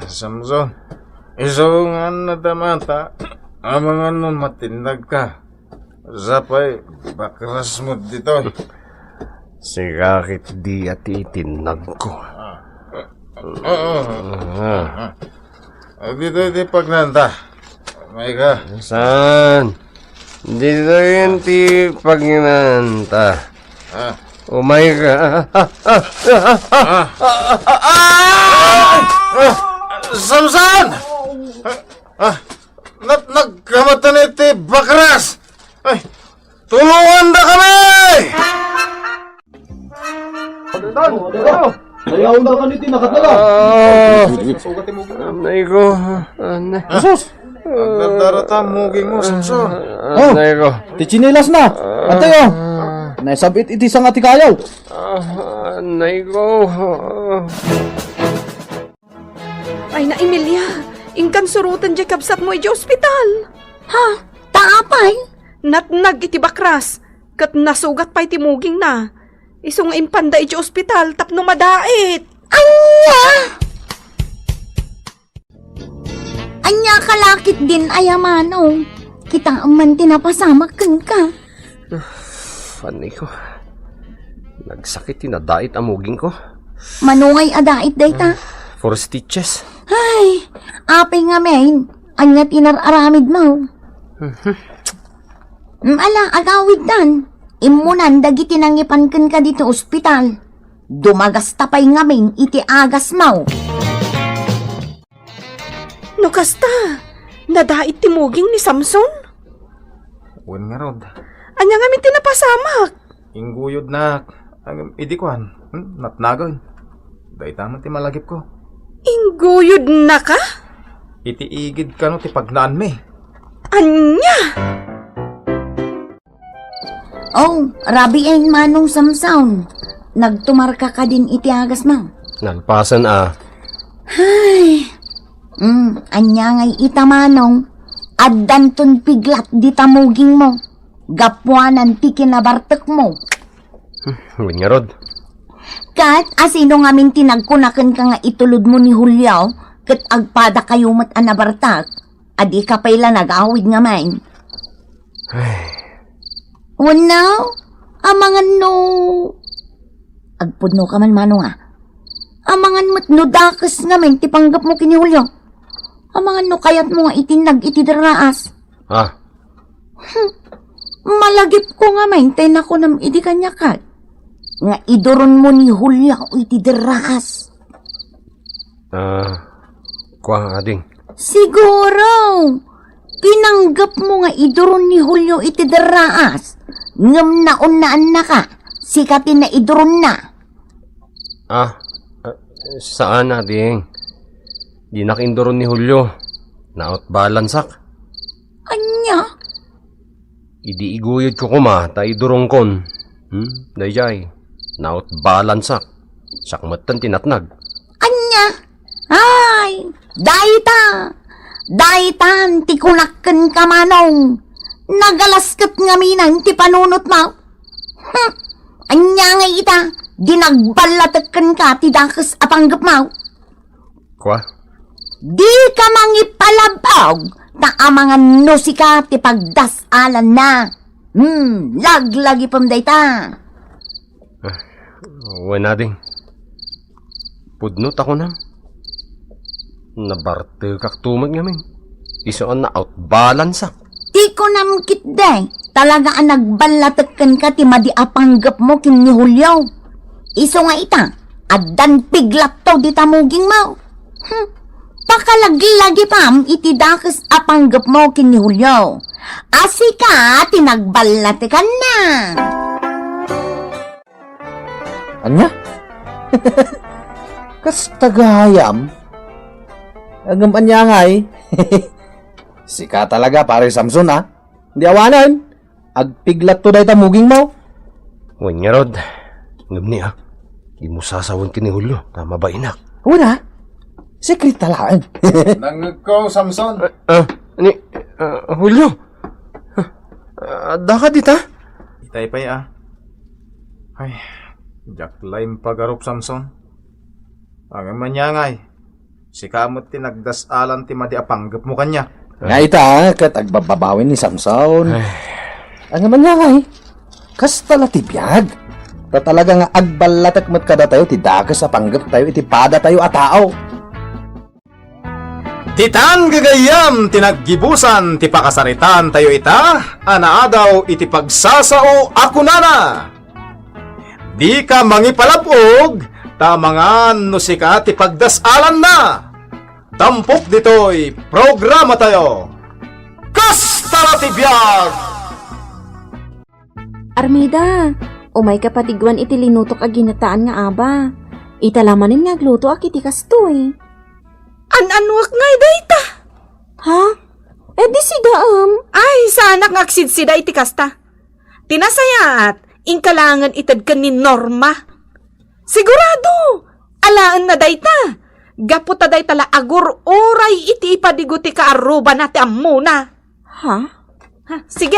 Samson. Iso nga natamata. Amang ano matindag ka. Zapay, bakras mo dito. Sigakit di at itinag ko. Dito di pagnanta. May ka. Saan? Dito yun ti pagnanta. Umay ka. Samson! Nagkamatan iti bakras! Ay, tulungan na kami! Ayaw na ka niti nakatala. Sugat mo gina. Anay ko. Anay. Jesus! Nagdarata mo mo, Samson. Anay ko. Ti chinilas na! Atayo! Naisabit iti sang ati kayaw! Anay ko. Ay na, Emilia. Ingkan surutan di kabsat mo iti ospital. Ha? Taapay? Natnag iti bakras. Kat nasugat pa iti muging na. Iso nga impanda iti ospital tapno madait. Anya! Anya kalakit din ayamano. Kita man tinapasamak ka. Anay ko. Nagsakit tinadait amuging ko. Manungay adait dayta. 4 stitches. Ay, apay nga main. Anya tinararamid mo. Ala, agawid dan. Imunan dagiti nangipanken ka dito ospital. Dumagas tapay ngamin iti agas mo. No kasta, nadait ti muging ni Samson? Uwan nga rod. Anya nga min tinapasamak. Inguyod na. Ang idikuan. Natnagon. Dahil tama ti malagip ko. Ingguyod na ka? Itiigid ka no ti pagnaan me. Anya? Oh, rabi ay manong Samson. Nagtumarka ka din iti agas mo. Nalpasan Ay, anya ngay itamanong. Addanton piglat di tamuging mo. Gapwanan ti kinabartek mo. Uwan nga rod. Kat asino nga min tinagkunakan ka nga itulod mo ni Julio. Kat agpada kayo mat anabartak. Adi ka pala nag-awid nga man. Wala, amangan no. Agpudno ka man manong Amangan mo't no dakas nga man tipanggap mo kini Julio. Amangan no kayat mo nga itinag itidaraas. Malagip ko nga man, tayo na ko nam idi kanya kat. Nga idoron mo ni Julio itidaraas. Kuha nga ding. Siguro, pinanggap mo nga idoron ni Julio itidaraas. Ngam naunaan na ka, sikatin na idoron na. Saan na ding? Di nakindoron ni Julio. Naot balansak. Anya? Idi iguyod ko kuma, ta idurong kon. Dayjay, naot balansak. Sakmatan tinatnag. Anya? Ay, dayta! Daytan, ti kunakken ka manong. Nagalasket nga minang ti panunot mo. Anya nga ita, dinagbalatekken ka ti dakes apanggap mo. Kuha? Di ka mangipalabog, ta amangan no sika ti pagdasalan na. Laglagi pam dayta. Uwan na ding. Pudnot ako na. Nabarte kak tumag ngamin. Isoan na outbalansak. Di ko namkit day. Talaga ang nagbalatekken ka ti madiapanggap mo kin ni Julio. Iso nga ita, addan piglat to di tamuging mo. Pakalagi-lagi pam iti dakes apanggap mo kin ni Julio. Asika, tinagbalatekan na. Anya? Kas tagayam? Agam anya ngay. Sika talaga pare Samson Hindi awanan. Agpiglat to day tamuging mo. Uwan nga rod. Ngabni Di mo sasawan kini Julio. Tama ba inak? Wala. Secret talaan. Nangag ko, Samson. Julio? Daka dita? Itay pa Ay, jaklaim pagarup, Samson. Ang manyangay. Si kamot tinagdasalan ti madiapanggap mo kanya. Nga ita, kat agbababawin ni Samson. Ang naman nga ngay, kas talatibiyag. Ta talaga nga agbalatak mat kada tayo, ti dagas sa panggap tayo, iti pada tayo at tao. Titan gagayam, tinaggibusan, ti pakasaritan tayo ita, anaadaw iti pagsasao ako nana. Di ka mangipalapog, tamangan no sika ti pagdasalan na. Tampok ditoy, programa tayo. Kas talatibiyag! Armida, umay kapatigwan iti linutok a ginataan nga aba. Italamanin nga gluto ak iti kastoy. An-anwak ngay dayta. Ha? Di si daam. Ay, sana ngaksid sida iti kasta. Tinasayaat, ingkalangan itad ka ni Norma. Sigurado, alaan na dayta. Gaputa dayta la agur oray iti ipadiguti ka aruba na ti ammuna. Ha? Ha, sige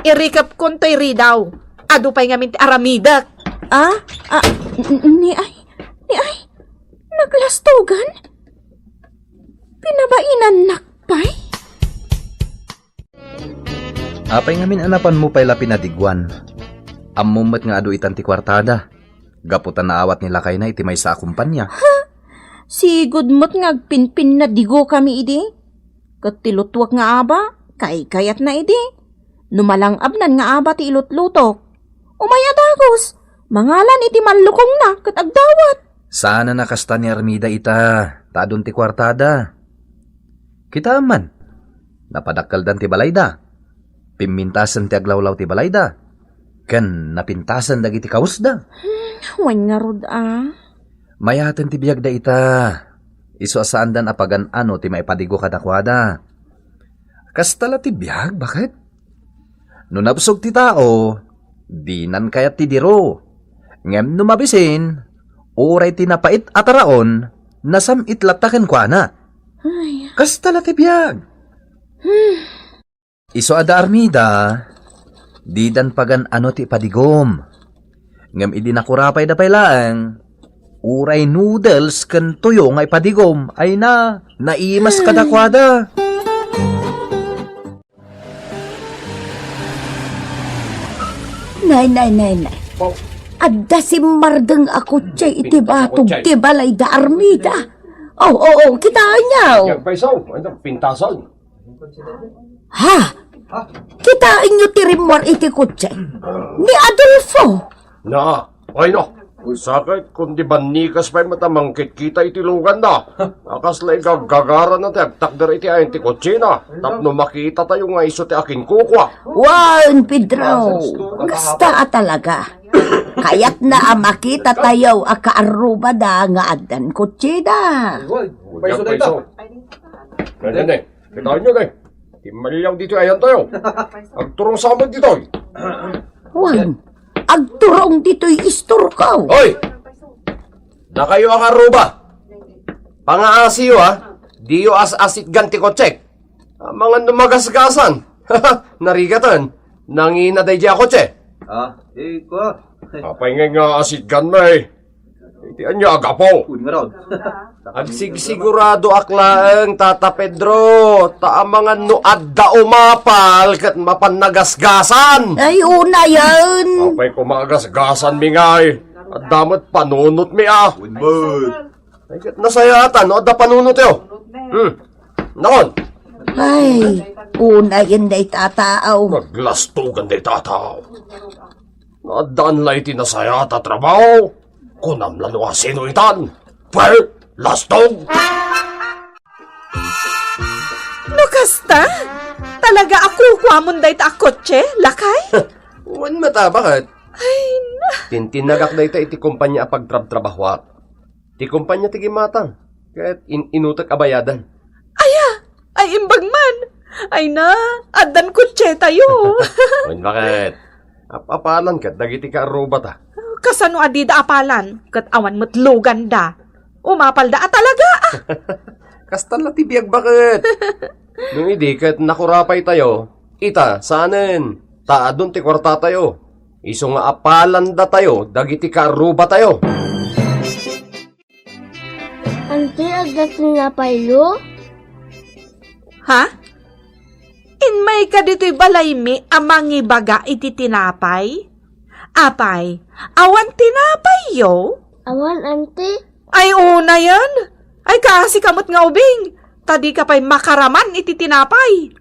i-recap ko to'y ridaw. Ado pa'y ngamin ti aramidak. Ni ay, naglastogan? Pinabainan nakpay? Apay ngamin anapan mo pa'y lapinadigwan. Ammumat nga ado itan ti kwartada. Gaputan na awat nila kay na iti may sa akumpanya. Si Gudmot nga agpinpin na digo kami idi. Katilutwak nga aba, kayat na idi. Numalang abnan nga aba ti ilutlutok. Umayadagos, mangalan iti manlukong na kat agdawat. Sana nakasta ni Armida ita, tadon ti kwartada. Kita man, napadakkaldan ti balayda. Pimintasan ti aglawlaw ti balayda. Ken napintasan dagiti kausda. Wan nga rod Mayaten ti biyag da ita. Isu asaan dan apagan ano ti maipadigo kadakwada. Kastala ti biyag, bakit? No nabsog ti tao, dinan kayat ti diro. Ngem numabisin, uray ti napait ataraon, nasam itlataken kwa na. Kastala ti biyag. Isu ada Armida, didan pagan ano ti padigom. Ngem idi nakurapay da pailaang, uray noodles ken tuyo nga ipadigom ay naimas kadakwada. Nay. Adda si Mardeng ako tiyay iti batog ti balay da Armida. Oo, kitaan niyaw. Yang paisaw, ano, pintasan. Ha? Kitain niyo ti rimwar iti kutse. Ni Adolfo. Na, ay no. Sakit, kundi banikas pa'y matamangkit kita iti lugan na. Akas lang gagara na tayo, takder iti ayin ti kotsina. Tapno makita tayo nga iso ti akin kukwa. Juan Pedro, gasta talaga. Kaya't na makita tayo akaaruba da nga adan kutsina. Yang paisaw. Ganyan eh, kitain nyo eh. Timaliyaw dito ayan tayo. Agturong sa amin dito. Juan, agturong dito'y isturkaw. Hoy! Na kayo ang aruba. Pangaasiyo ha. Diyo as-asit ganti kotsek. Mga numagasgasan. Narigatan. Nangina day diya kotse. Apay nga asit gan may. Itian niya agapo. Agsigsigurado aklaeng Tata Pedro. Taamangan no adda umapal kat mapan nagasgasan. Ay, una yan. Apay kumagasgasan mi ngay. At damot panunot mi Ay kat nasayatan no adda panunot yo. Nakon. Ay, una yan day tataaw. Naglastugan day tataw. Nadaan la iti nasayata trabaho. Kunam lalo sino itan. Well, lastog. No kasta? Talaga ako kwamon dayta a kotse, lakay? Wan mata, bakit? Ay, Tintinagak na ita iti kumpanya pagtrab-trabahwa. Ti kumpanya ti gimatang. Kahit inutak abayadan. ay imbag man. Ay na, adan kotse tayo. Wan bakit? Apalan ka, dagiti ka aruba ta. Kasano adida apalan, kat awan mo't lugan da. Umapal da talaga. Kastan na tibiyag bakit? Nung hindi, kahit nakurapay tayo, ita, saanin? Taadon ti kwarta tayo. Iso nga apalan da tayo, dagiti ka aruba tayo. Ante, agdat nga paylo? Ha? Inmay ka dito'y balay mi amangi baga iti tinapay? Apay, awan tinapay yo? Awan, ante? Ay una yan. Ay kasi kamot nga ubing. Tadi ka pa'y makaraman iti tinapay.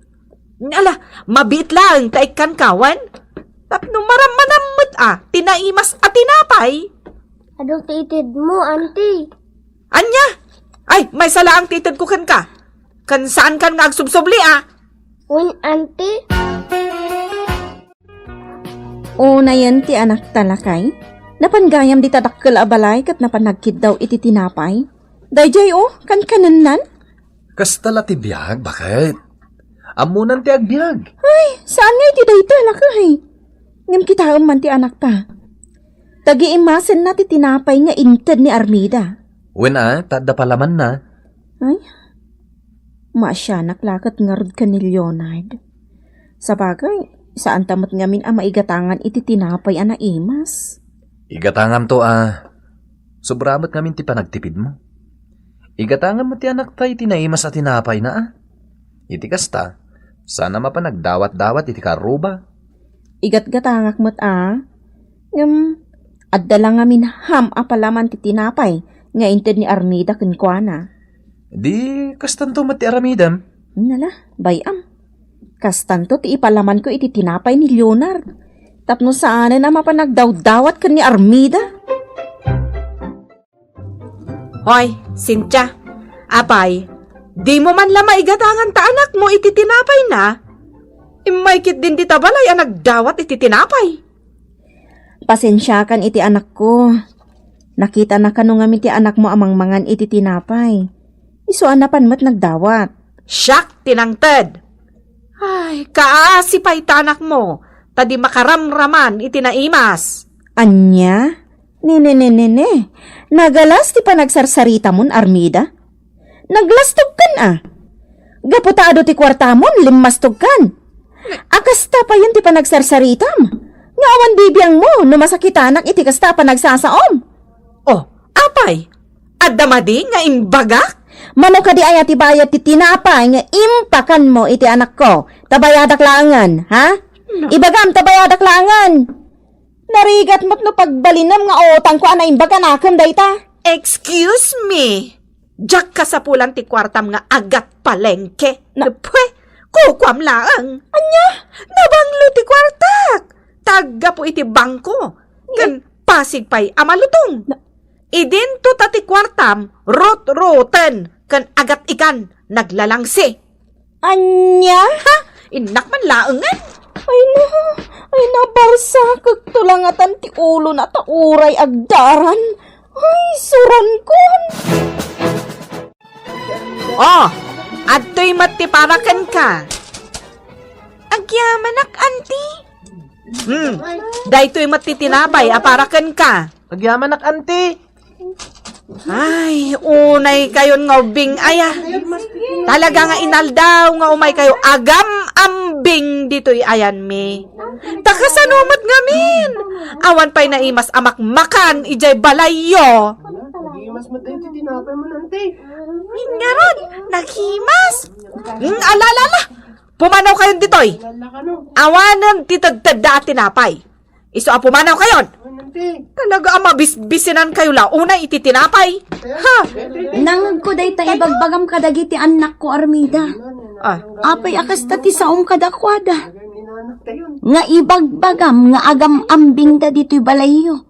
Ala, mabit lang taikan kawan. Tapno maramanamot tinaimas at tinapay. Adong titid mo, ante? Anya? Ay, may sala ang titid ko kan ka. Kan saan kan nga agsubsobli Un, ante? Una yan ti anak talakay. Napanggayam di tadakkel abalay kat napanagkid daw iti tinapay. Dayjay kan kananan? Kastala ti biyag, bakit? Amunan ti agbyag. Ay, saan nga iti dayta lakay? Ngam kita man ti anak ta. Tagi-imasen na ti tinapay nga inted ni Armida. Wen tadda palaman na. Ay, masyanak lakat ngarod ka ni Leonard. Sa bagay, saan tamat ngamin maigatangan iti tinapay ana imas? Igatangan to sobramat ngamin ti panagtipid mo. Igatangan mo ti anak tayo tinaimas at tinapay na Iti kasta, sana mapanagdawat-dawat iti karuba. Igat-gatangak mo't adda lang ngamin apalaman ti tinapay nga inted ni Armida kenkwana. Di kastanto mo ti aramidam. Nala, bayam. Kastanto ti ipalaman ko iti tinapay ni Leonard. Tapno saan na mapanagdawdawat ken ni Armida. Hoy, Cynthia, apay, di mo man la maigatangan ta anak mo iti tinapay na. Imaykit din di tabalay ang nagdawat iti tinapay. Pasensya kan iti anak ko. Nakita na kanu nga ti anak mo amang mangan iti tinapay. Isuan na panmat nagdawat. Siyak, tinangted. Ay, kaasi pa'y tanak mo. Tadi makaramraman iti naimas. Anya? Nene. Nagalas ti panagsarsarita mon, Armida? Naglastog kan Gaputado ti kwarta mon, limastog kan. Akasta pa yun ti panagsarsaritam. Nga awan bibiyang mo, numasakitanak iti kasta panagsasaom. Oh, apay, adamadi nga imbagak? Mano ka di ayat ibayat ti tinapay nga impakan mo iti anak ko. Tabayadak langan, ha? No. Ibagam tabayadak langan. Narigat mo't no pagbalinam nga otang ko ana imbagan akam dayta. Excuse me. Diyak ka sa pulang ti kwartam nga agat palengke. Pwe, kukwam laang. Anya? Nabanglo ti kwartak. Tagga po iti bangko. Kan pasig pa'y amalutong. Idinto tati kwartam, rot-roten, kan agat ikan, naglalangsi. Anya? Ha? Inak man laangan. Ay na, barsa, kagtulangatan ti ulo na tauray agdaran. Ay, suran kon. Oh, adto'y matiparakan ka. Agyamanak, auntie. Dahito'y matitinapay, aparakan ka. Agyaman auntie. Ay, unay kayon nga ubing aya. Talaga nga inaldaw nga umay kayo agam ambing dito'y ayan mi. Takasanumat ngamin. Awan pa'y naimas amak makan ijay balayo. Naghimas mo tayo tinapay mo auntie. Ngaron, naghimas. Alalala, pumanaw kayon dito'y. Awanan titagtad da tinapay. Iso pumanaw kayon. Talaga mabisbisinan kayo la. Una ititinapay. Ha? Nangag ko day ta ibagbagam kadagiti anak ko, Armida. Apay akas tati saong kadakwada. Nga ibagbagam nga agam ambing da dito'y balayo.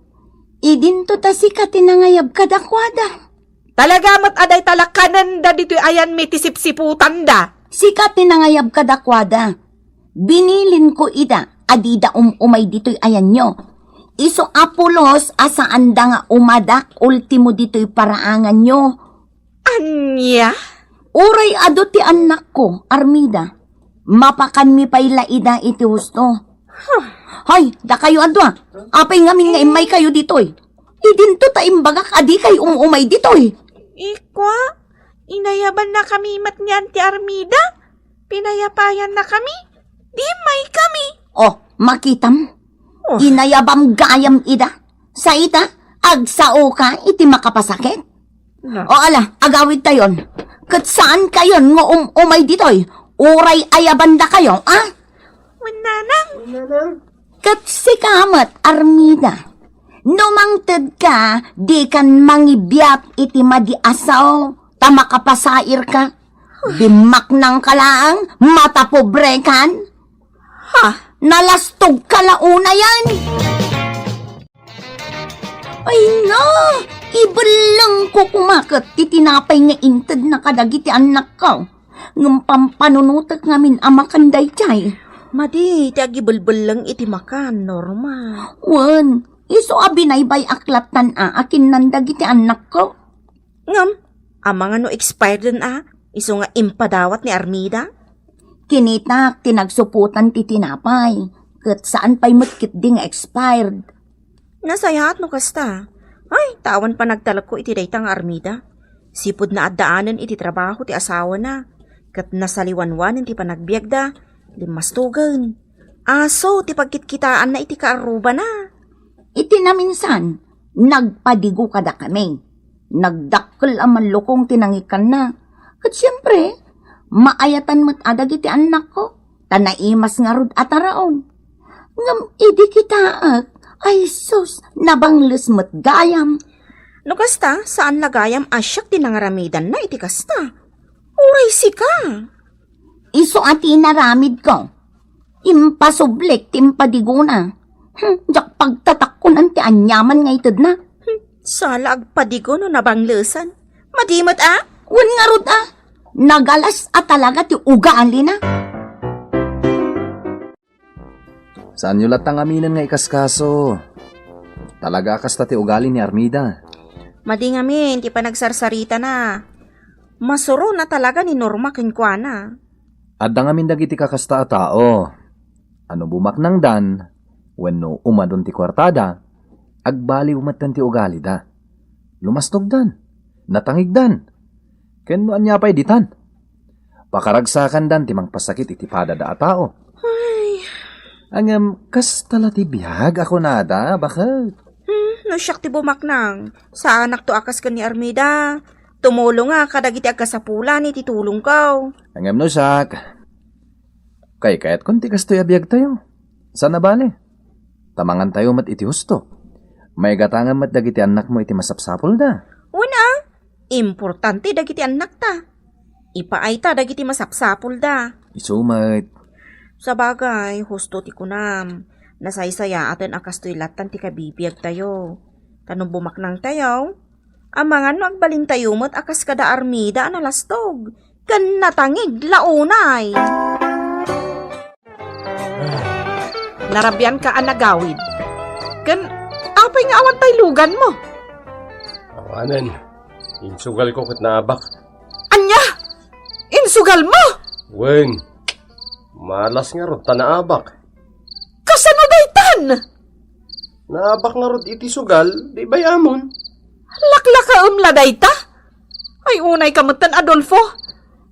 Idinto ta si katinangayab kadakwada. Talaga mat aday talakanan da dito'y ayan may tisip-siputan da. Si katinangayab kadakwada. Binilin ko ida, adida umay dito'y ayan nyo. Iso apulos asaan da nga umadak, ultimo dito'y paraangan nyo. Anya? Uray ado ti anak ko, Armida. Mapakan mi pay laida iti husto. Hay, da kayo ado Apay ngamin nga imay kayo dito'y. Idinto ta imbagak adi kay umay dito'y. Ikwa? Inayaban na kami mat niyan ti Armida? Pinayapayan na kami? Di may kami. Oh, makitam. Inayabam gayam ida. Sa ita, agsao ka iti makapasakit. No. O ala, agawid tayon. Kat saan kayon nga umay ditoy? Uray ayabanda kayo, Mananang. Kat si kamat, Armida. Numangted ka, di kan mangibiyat iti madiasaw, tamakapasair ka. Bimak ng kalaang, matapobre kan. Ha? Nalastog ka launa yan. Ay nga, ibalang ko kumakat titinapay nga inted na kadagiti anak ka. Ngam pampanunutak ngamin amakanday chay. Madi, tagi bulbul lang iti makan, normal. Wan, Iso abinaybay aklatan akin nandag iti anak ko. Ngam, amang ano expired dun iso nga impadawat ni Armida. Kinitak, tinagsuputan ti tinapay. Kat saan pa'y matkit ding expired. Nasayahat no kasta. Ay, tawan pa nagtalag ko iti daytang Armida. Sipod na addaanan iti trabaho ti asawa na. Kat nasaliwanwanan ti panagbiagda, limastugan. Aso, ti pagkitkitaan na iti kaaruba na. Iti na minsan, nagpadigo kada kami. Nagdakkel ang manlukong tinangikan na. Kat siyempre, maayatan mo't adag iti anak ko. Tanaimas nga rod ataraon. Ngam idi kitaak, ay sus, nabangles mo't gayam. No kasta, saan lagayam asyak tinangaramidan na iti kasta? Uray sika. Iso ati naramid ko. Impasublek timpadigo na. Jak pagtatak ko ng ti anyaman nga itod na. Sala agpadigo no nabanglesan. Madimot Wan nga rod Nagalas at talaga ti ugaan lina. Saan nyo latang aminan nga ikaskaso? Talaga kasta ti ugali ni Armida. Mading amin, ti pa nagsarsarita na. Masuro na talaga ni Norma kenkwana. Adda ngamin dagiti kakasta a tao. Ano bumak nang dan, wenno umadon ti kwartada, agbali umatan ti ugali da. Lumastog dan, natangig dan. Kenno anya pa'y ditan. Pakaragsakan dan ti mangpasakit iti pada da a tao. Ay. Angam, kas tala ti biyag ako nada, bakit? No siyak ti bumaknang. Sa anak to akas ka ni Armida. Tumulong nga kadagiti agkasapulan iti tulong kaw. Angam no sak. Kay kayat kunti kastoy abiyag tayo. Sana bale? Tamangan tayo mat iti husto. May gatangan mat dagiti anak mo iti masapsapol da. Una, importante dagiti anak ta. Ipaay ta dagiti masapsapol da. Isumat. Sa bagay, husto ti kunam. Nasaysaya atin akastoy latan ti kabibiyag tayo. Tanong bumaknang tayo. Amangan no agbalin tayo mo't akas kada Armida analastog. Kan natangig launay. Narabyan ka anagawid. Kan apay nga awan tay lugan mo. Awanan, insugal ko kat naabak. Anya! Insugal mo! Wen, malas nga rod tanaabak. Kasano daytan? Naabak nga rod iti sugal, di bayamon. Laklaka dayta? Ay unay kamutan Adolfo.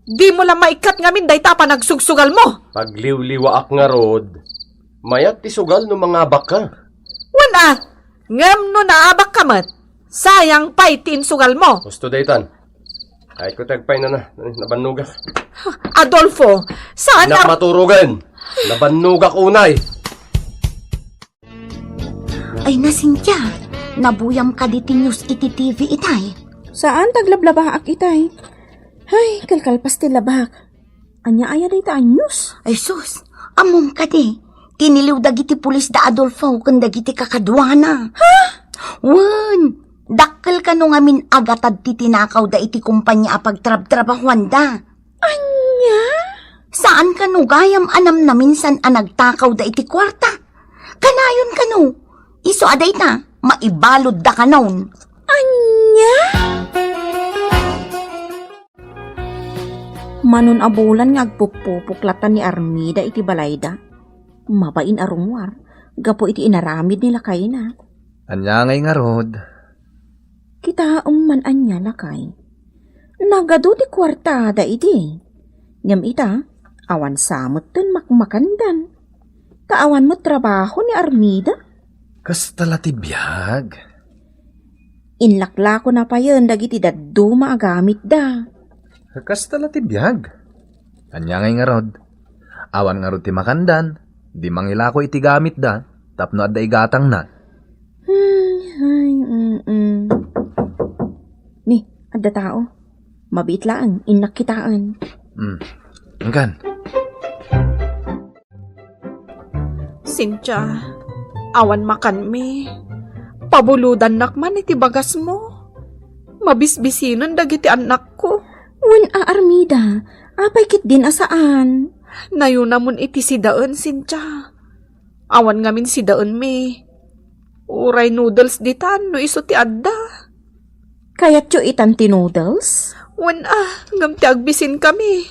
Di mo lang maikat ngamin dayta pa nagsugsugal mo. Pagliw-liwaak nga rod, mayat ti sugal no mga abak ka. Wana, ngam no naabak kamat. Sayang pa'y tinsugal mo. Gusto daytan. Ay ko tagpay na nabanugak. Adolfo, saan Inak maturugan, nabanugak unay. Ay nasintya, nabuyam ka di news iti TV itay. Saan taglablabak itay? Ay, kalkalpas ti labak. Anya aya day ta anyos. Ay sus, amom ka di. Tiniliw dagiti pulis da Adolfo kung dagiti kakadwana. Ha? Wan, dakkel ka nung amin agatad ti tinakaw da iti kumpanya apagtrab-trabahuan da. Anya? Saan ka no gayam anam na minsan anagtakaw da iti kwarta? Kanayon ka no. Iso aday ta, maibalod da ka noon. Anya? Manon abulan nga agpupupuklatan ni Armida iti balayda. Mabain arungwar, gapo iti inaramid nila kay na. Anya ngay nga rod. Kitaong man anya lakay. Nagado ti kwartada iti. Ngam ita, awan samot ten makmakandan. Kaawan mo trabaho ni Armida? Kas tala ti biyag. Inlakla ko na pa yun, dagiti daddo maagamit da. Kas tala ti biyag. Anya ngay nga rod. Awan nga rod ti makandan. Di mangila ko iti gamit da. Tapno adda igatang na. Ni, adda tao. Mabit lang, inakitaan. Angkan. Cynthia, awan makan mi. Pabuludan nakman iti bagas mo. Mabisbisinan dagiti anak ko. Wen Armida, apay kit din asaan. Nayo namon iti si Daon, Cynthia. Awan ngamin si Daon mi. Uray noodles ditan, no iso ti adda. Kayat yo itan ti noodles? Wan ngam ti agbisin kami.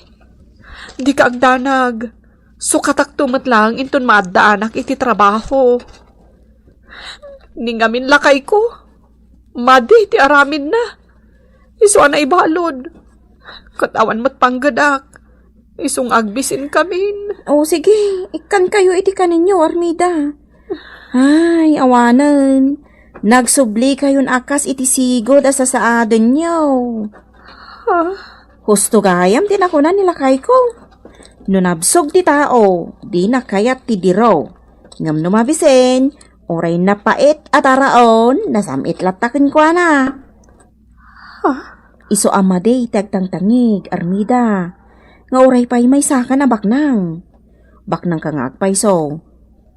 Di ka agdanag. Sukatak tumat lang inton maadaanak iti trabaho. Ningamin lakay ko. Madi ti aramin na. Iso na ibalod. Katawan mo't panggadak. Isong agbisin kamin. O sige, ikan kayo iti kaninyo, Armida. Ay, awanan. Nagsubli kayon akas iti sigod asa saadan nyo. Husto gayam din ako na nilakay ko. Nunabsog ti tao, di na kayat ti diro. Ngam numabisen, oray napait at araon, nasamit latakin ko na. Iso amade tagtangtangig, Armida. Nga oray pa'y may saka na baknang. Baknang ka nga agpayso.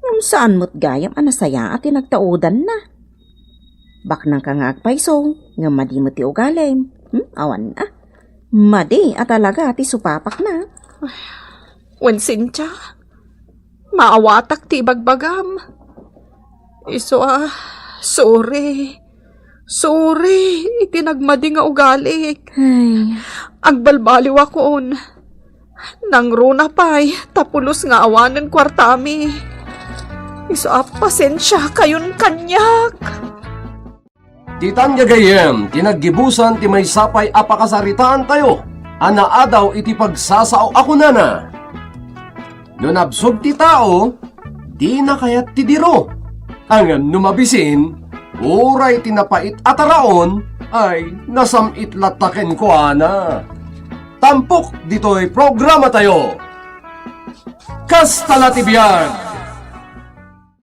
Ngam saan mo't gayam anasaya at nagtaudan na. Baknang ka nga agpayso, nga madi mo ti ugalim. Awan na. Madi at talaga ti supapak na. Wen Cynthia, maawatak ti bagbagam. Iso sorry. Sorry, itinagmadi nga ugalik. Ay, Agbalbaliw akon. Nangruna pa'y tapulos nga awanan kwartami. Iso pasensya kayon kanyak. Titan gagayem, tinaggibusan ti may sapay apakasaritaan tayo. Ana adaw iti pagsasao ako nana. No nabsog ti tao, di na kayat ti diro. Ang numabisin, uray tinapait ataraon, ay nasamit lataken ko ana. Tampok dito'y programa tayo. Kasta na tibiyag!